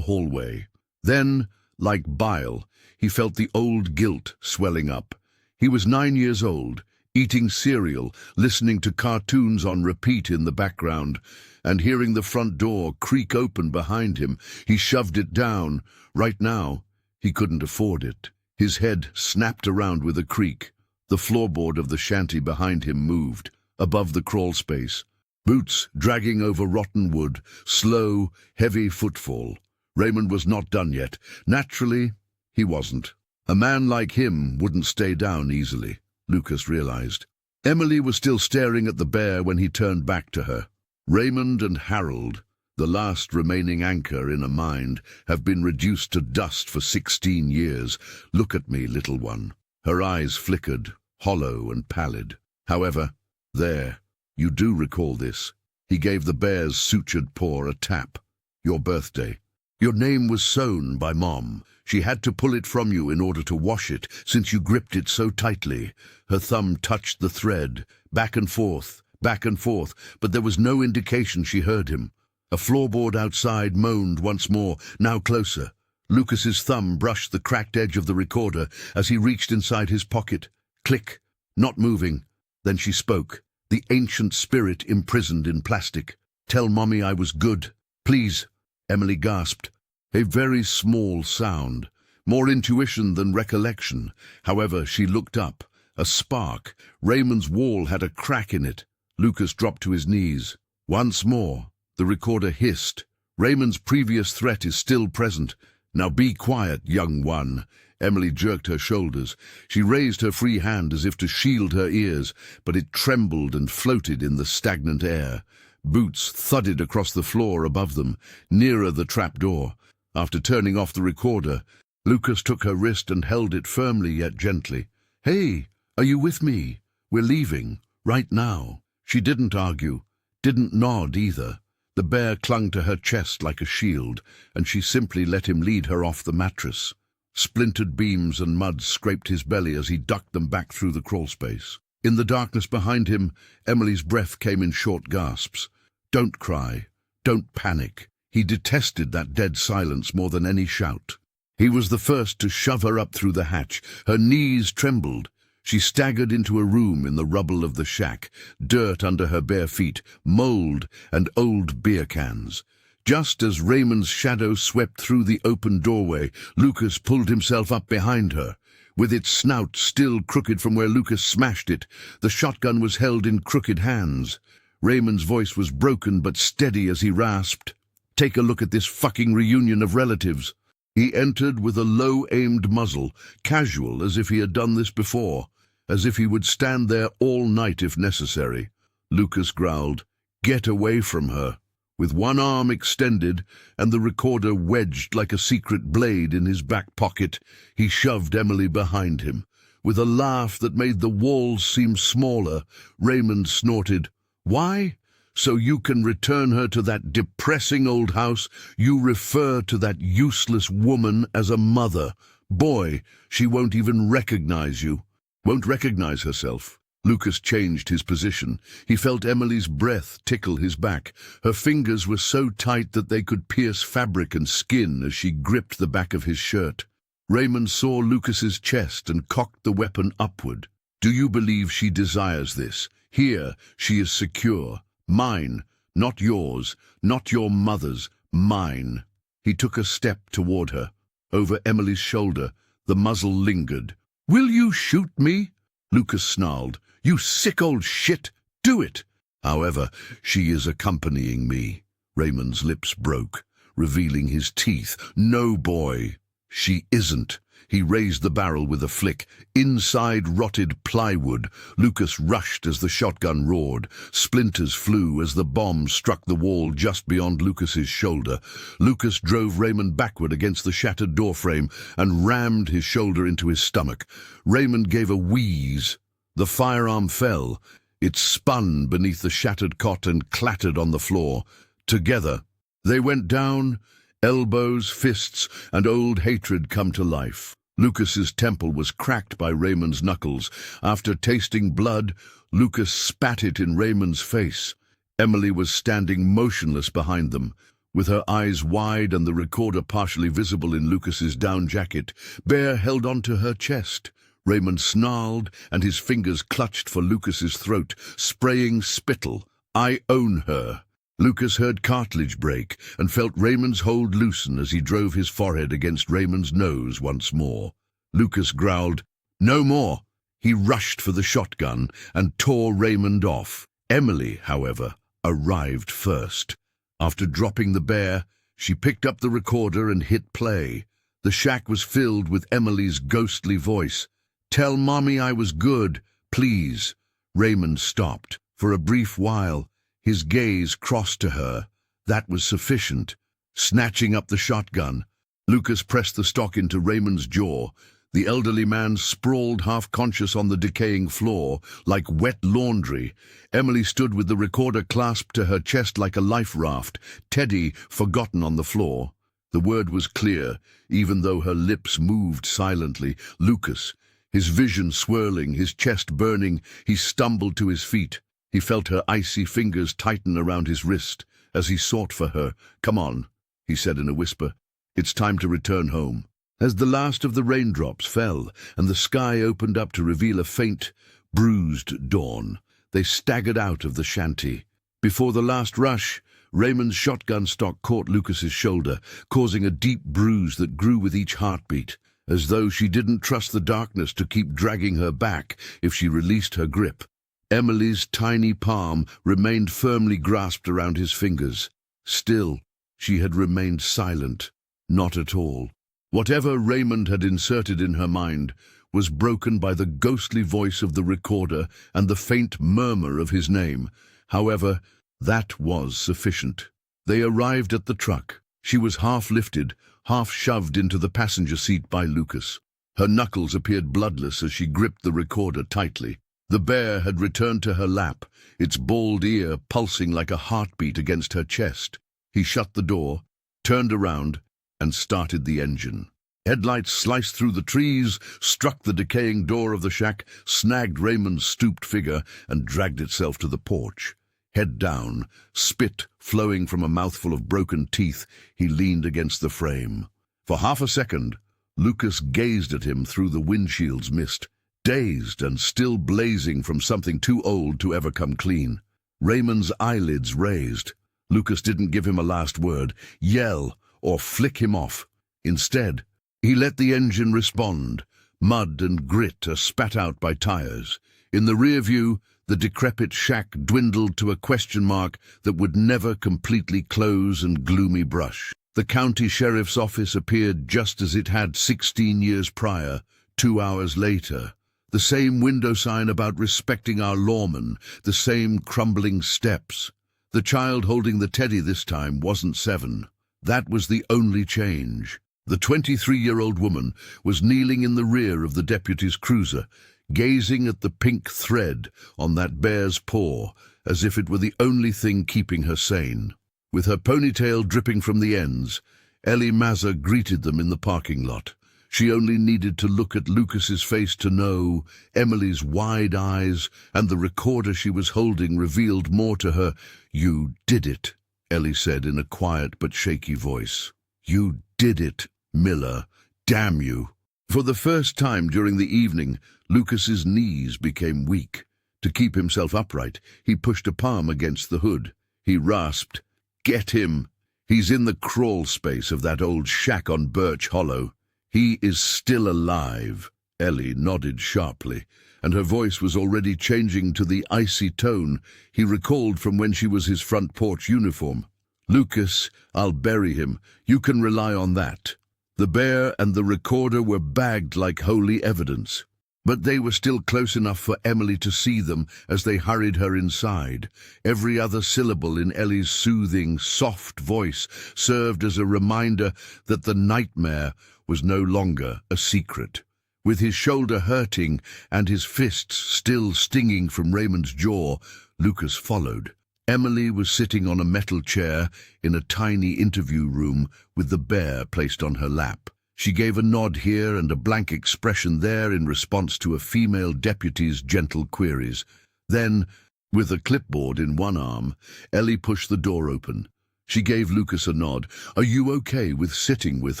hallway. Then, like bile, he felt the old guilt swelling up. He was 9 years old, eating cereal, listening to cartoons on repeat in the background, and hearing the front door creak open behind him. He shoved it down. Right now, he couldn't afford it. His head snapped around with a creak. The floorboard of the shanty behind him moved, above the crawl space. Boots dragging over rotten wood, slow, heavy footfall. Raymond was not done yet. Naturally, he wasn't. A man like him wouldn't stay down easily, Lucas realized. Emily was still staring at the bear when he turned back to her. Raymond and Harold, the last remaining anchor in a mind, have been reduced to dust for 16 years. Look at me, little one. Her eyes flickered, hollow and pallid. However, there, you do recall this. He gave the bear's sutured paw a tap. Your birthday. Your name was sewn by Mom. She had to pull it from you in order to wash it, since you gripped it so tightly. Her thumb touched the thread, back and forth, but there was no indication she heard him. A floorboard outside moaned once more, now closer. Lucas's thumb brushed the cracked edge of the recorder as he reached inside his pocket. Click, not moving. Then she spoke, the ancient spirit imprisoned in plastic. Tell Mommy I was good, please. Emily gasped. A very small sound, more intuition than recollection. However, she looked up. A spark. Raymond's wall had a crack in it. Lucas dropped to his knees. Once more, the recorder hissed. Raymond's previous threat is still present. Now be quiet, young one. Emily jerked her shoulders. She raised her free hand as if to shield her ears, but it trembled and floated in the stagnant air. Boots thudded across the floor above them, nearer the trapdoor. After turning off the recorder, Lucas took her wrist and held it firmly yet gently. Hey, are you with me? We're leaving, right now. She didn't argue, didn't nod either. The bear clung to her chest like a shield, and she simply let him lead her off the mattress. Splintered beams and mud scraped his belly as he ducked them back through the crawlspace. In the darkness behind him, Emily's breath came in short gasps. Don't cry. Don't panic. He detested that dead silence more than any shout. He was the first to shove her up through the hatch. Her knees trembled. She staggered into a room in the rubble of the shack, dirt under her bare feet, mold and old beer cans. Just as Raymond's shadow swept through the open doorway, Lucas pulled himself up behind her. With its snout still crooked from where Lucas smashed it, the shotgun was held in crooked hands. Raymond's voice was broken but steady as he rasped, "Take a look at this fucking reunion of relatives." He entered with a low-aimed muzzle, casual as if he had done this before, as if he would stand there all night if necessary. Lucas growled, "Get away from her." With one arm extended and the recorder wedged like a secret blade in his back pocket, he shoved Emily behind him. With a laugh that made the walls seem smaller, Raymond snorted, "Why? So you can return her to that depressing old house? You refer to that useless woman as a mother. Boy, she won't even recognize you." Won't recognize herself. Lucas changed his position. He felt Emily's breath tickle his back. Her fingers were so tight that they could pierce fabric and skin as she gripped the back of his shirt. Raymond saw Lucas's chest and cocked the weapon upward. "Do you believe she desires this? Here, she is secure. Mine, not yours, not your mother's, mine." He took a step toward her. Over Emily's shoulder, the muzzle lingered. "Will you shoot me?" Lucas snarled. "You sick old shit! Do it!" "However, she is accompanying me." Raymond's lips broke, revealing his teeth. "No, boy, she isn't." He raised the barrel with a flick. Inside rotted plywood. Lucas rushed as the shotgun roared. Splinters flew as the bomb struck the wall just beyond Lucas's shoulder. Lucas drove Raymond backward against the shattered doorframe and rammed his shoulder into his stomach. Raymond gave a wheeze. The firearm fell. It spun beneath the shattered cot and clattered on the floor. Together, They went down, elbows, fists, and old hatred come to life. Lucas's temple was cracked by Raymond's knuckles. After tasting blood, Lucas spat it in Raymond's face. Emily was standing motionless behind them, with her eyes wide and the recorder partially visible in Lucas's down jacket. Bear held onto her chest. Raymond snarled, and his fingers clutched for Lucas's throat, spraying spittle. "I own her." Lucas heard cartilage break and felt Raymond's hold loosen as he drove his forehead against Raymond's nose once more. Lucas growled, "No more." He rushed for the shotgun and tore Raymond off. Emily, however, arrived first. After dropping the bear, she picked up the recorder and hit play. The shack was filled with Emily's ghostly voice. "Tell Mommy I was good, please." Raymond stopped. For a brief while, his gaze crossed to her. That was sufficient. Snatching up the shotgun, Lucas pressed the stock into Raymond's jaw. The elderly man sprawled half-conscious on the decaying floor, like wet laundry. Emily stood with the recorder clasped to her chest like a life raft, Teddy forgotten on the floor. The word was clear, even though her lips moved silently. Lucas, his vision swirling, his chest burning, he stumbled to his feet. He felt her icy fingers tighten around his wrist as he sought for her. "Come on," he said in a whisper. "It's time to return home." As the last of the raindrops fell and the sky opened up to reveal a faint, bruised dawn, they staggered out of the shanty. Before the last rush, Raymond's shotgun stock caught Lucas's shoulder, causing a deep bruise that grew with each heartbeat, as though she didn't trust the darkness to keep dragging her back if she released her grip. Emily's tiny palm remained firmly grasped around his fingers. Still, she had remained silent. Not at all. Whatever Raymond had inserted in her mind was broken by the ghostly voice of the recorder and the faint murmur of his name. However, that was sufficient. They arrived at the truck. She was half lifted, half shoved into the passenger seat by Lucas. Her knuckles appeared bloodless as she gripped the recorder tightly. The bear had returned to her lap, its bald ear pulsing like a heartbeat against her chest. He shut the door, turned around, and started the engine. Headlights sliced through the trees, struck the decaying door of the shack, snagged Raymond's stooped figure, and dragged itself to the porch. Head down, spit flowing from a mouthful of broken teeth, he leaned against the frame. For half a second, Lucas gazed at him through the windshield's mist, dazed and still blazing from something too old to ever come clean. Raymond's eyelids raised. Lucas didn't give him a last word, yell, or flick him off. Instead, he let the engine respond. Mud and grit are spat out by tires. In the rear view, the decrepit shack dwindled to a question mark that would never completely close and gloomy brush. The county sheriff's office appeared just as it had 16 years prior, 2 hours later. The same window sign about respecting our lawmen, the same crumbling steps. The child holding the teddy this time wasn't 7. That was the only change. The 23-year-old woman was kneeling in the rear of the deputy's cruiser, gazing at the pink thread on that bear's paw, as if it were the only thing keeping her sane. With her ponytail dripping from the ends, Ellie Mazza greeted them in the parking lot. She only needed to look at Lucas's face to know. Emily's wide eyes and the recorder she was holding revealed more to her. "You did it," Ellie said in a quiet but shaky voice. "You did it, Miller. Damn you." For the first time during the evening, Lucas's knees became weak. To keep himself upright, he pushed a palm against the hood. He rasped, "Get him. He's in the crawl space of that old shack on Birch Hollow. He is still alive." Ellie nodded sharply, and her voice was already changing to the icy tone he recalled from when she was his front porch uniform. "Lucas, I'll bury him. You can rely on that." The bear and the recorder were bagged like holy evidence, but they were still close enough for Emily to see them as they hurried her inside. Every other syllable in Ellie's soothing, soft voice served as a reminder that the nightmare was no longer a secret. With his shoulder hurting and his fists still stinging from Raymond's jaw, Lucas followed. Emily was sitting on a metal chair in a tiny interview room with the bear placed on her lap. She gave a nod here and a blank expression there in response to a female deputy's gentle queries. Then, with a clipboard in one arm, Ellie pushed the door open. She gave Lucas a nod. "Are you okay with sitting with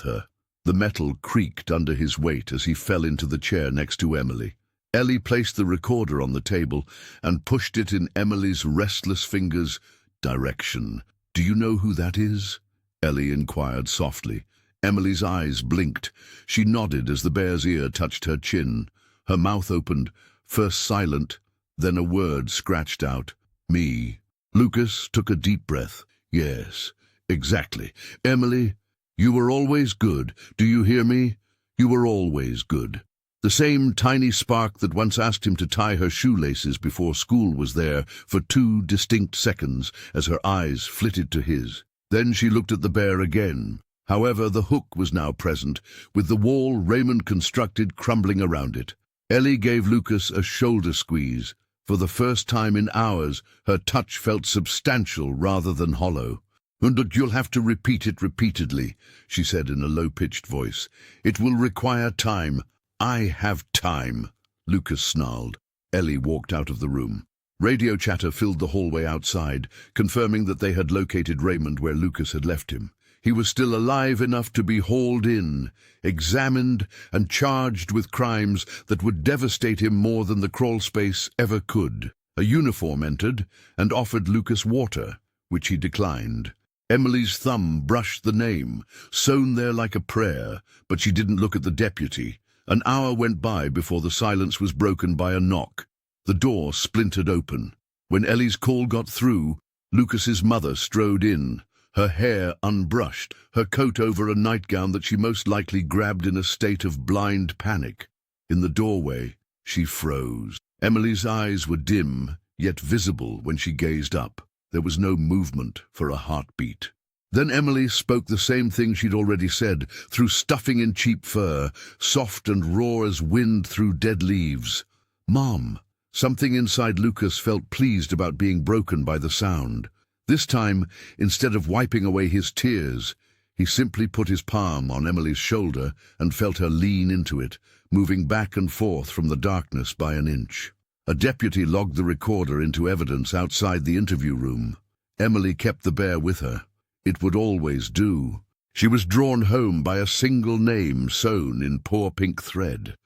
her?" The metal creaked under his weight as he fell into the chair next to Emily. Ellie placed the recorder on the table and pushed it in Emily's restless fingers' direction. "Do you know who that is?" Ellie inquired softly. Emily's eyes blinked. She nodded as the bear's ear touched her chin. Her mouth opened, first silent, then a word scratched out. "Me." Lucas took a deep breath. "Yes, exactly. Emily, you were always good. Do you hear me? You were always good." The same tiny spark that once asked him to tie her shoelaces before school was there for 2 distinct seconds as her eyes flitted to his. Then she looked at the bear again. However, the hook was now present, with the wall Raymond constructed crumbling around it. Ellie gave Lucas a shoulder squeeze. For the first time in hours, her touch felt substantial rather than hollow. "And you'll have to repeat it repeatedly," she said in a low-pitched voice. "It will require time." "I have time," Lucas snarled. Ellie walked out of the room. Radio chatter filled the hallway outside, confirming that they had located Raymond where Lucas had left him. He was still alive enough to be hauled in, examined and charged with crimes that would devastate him more than the crawlspace ever could. A uniform entered and offered Lucas water, which he declined. Emily's thumb brushed the name, sewn there like a prayer, but she didn't look at the deputy. An hour went by before the silence was broken by a knock. The door splintered open. When Ellie's call got through, Lucas's mother strode in, her hair unbrushed, her coat over a nightgown that she most likely grabbed in a state of blind panic. In the doorway, she froze. Emily's eyes were dim, yet visible when she gazed up. There was no movement for a heartbeat. Then Emily spoke the same thing she'd already said, through stuffing in cheap fur, soft and raw as wind through dead leaves. "Mom." Something inside Lucas felt pleased about being broken by the sound. This time, instead of wiping away his tears, he simply put his palm on Emily's shoulder and felt her lean into it, moving back and forth from the darkness by an inch. A deputy logged the recorder into evidence outside the interview room. Emily kept the bear with her. It would always do. She was drawn home by a single name sewn in poor pink thread.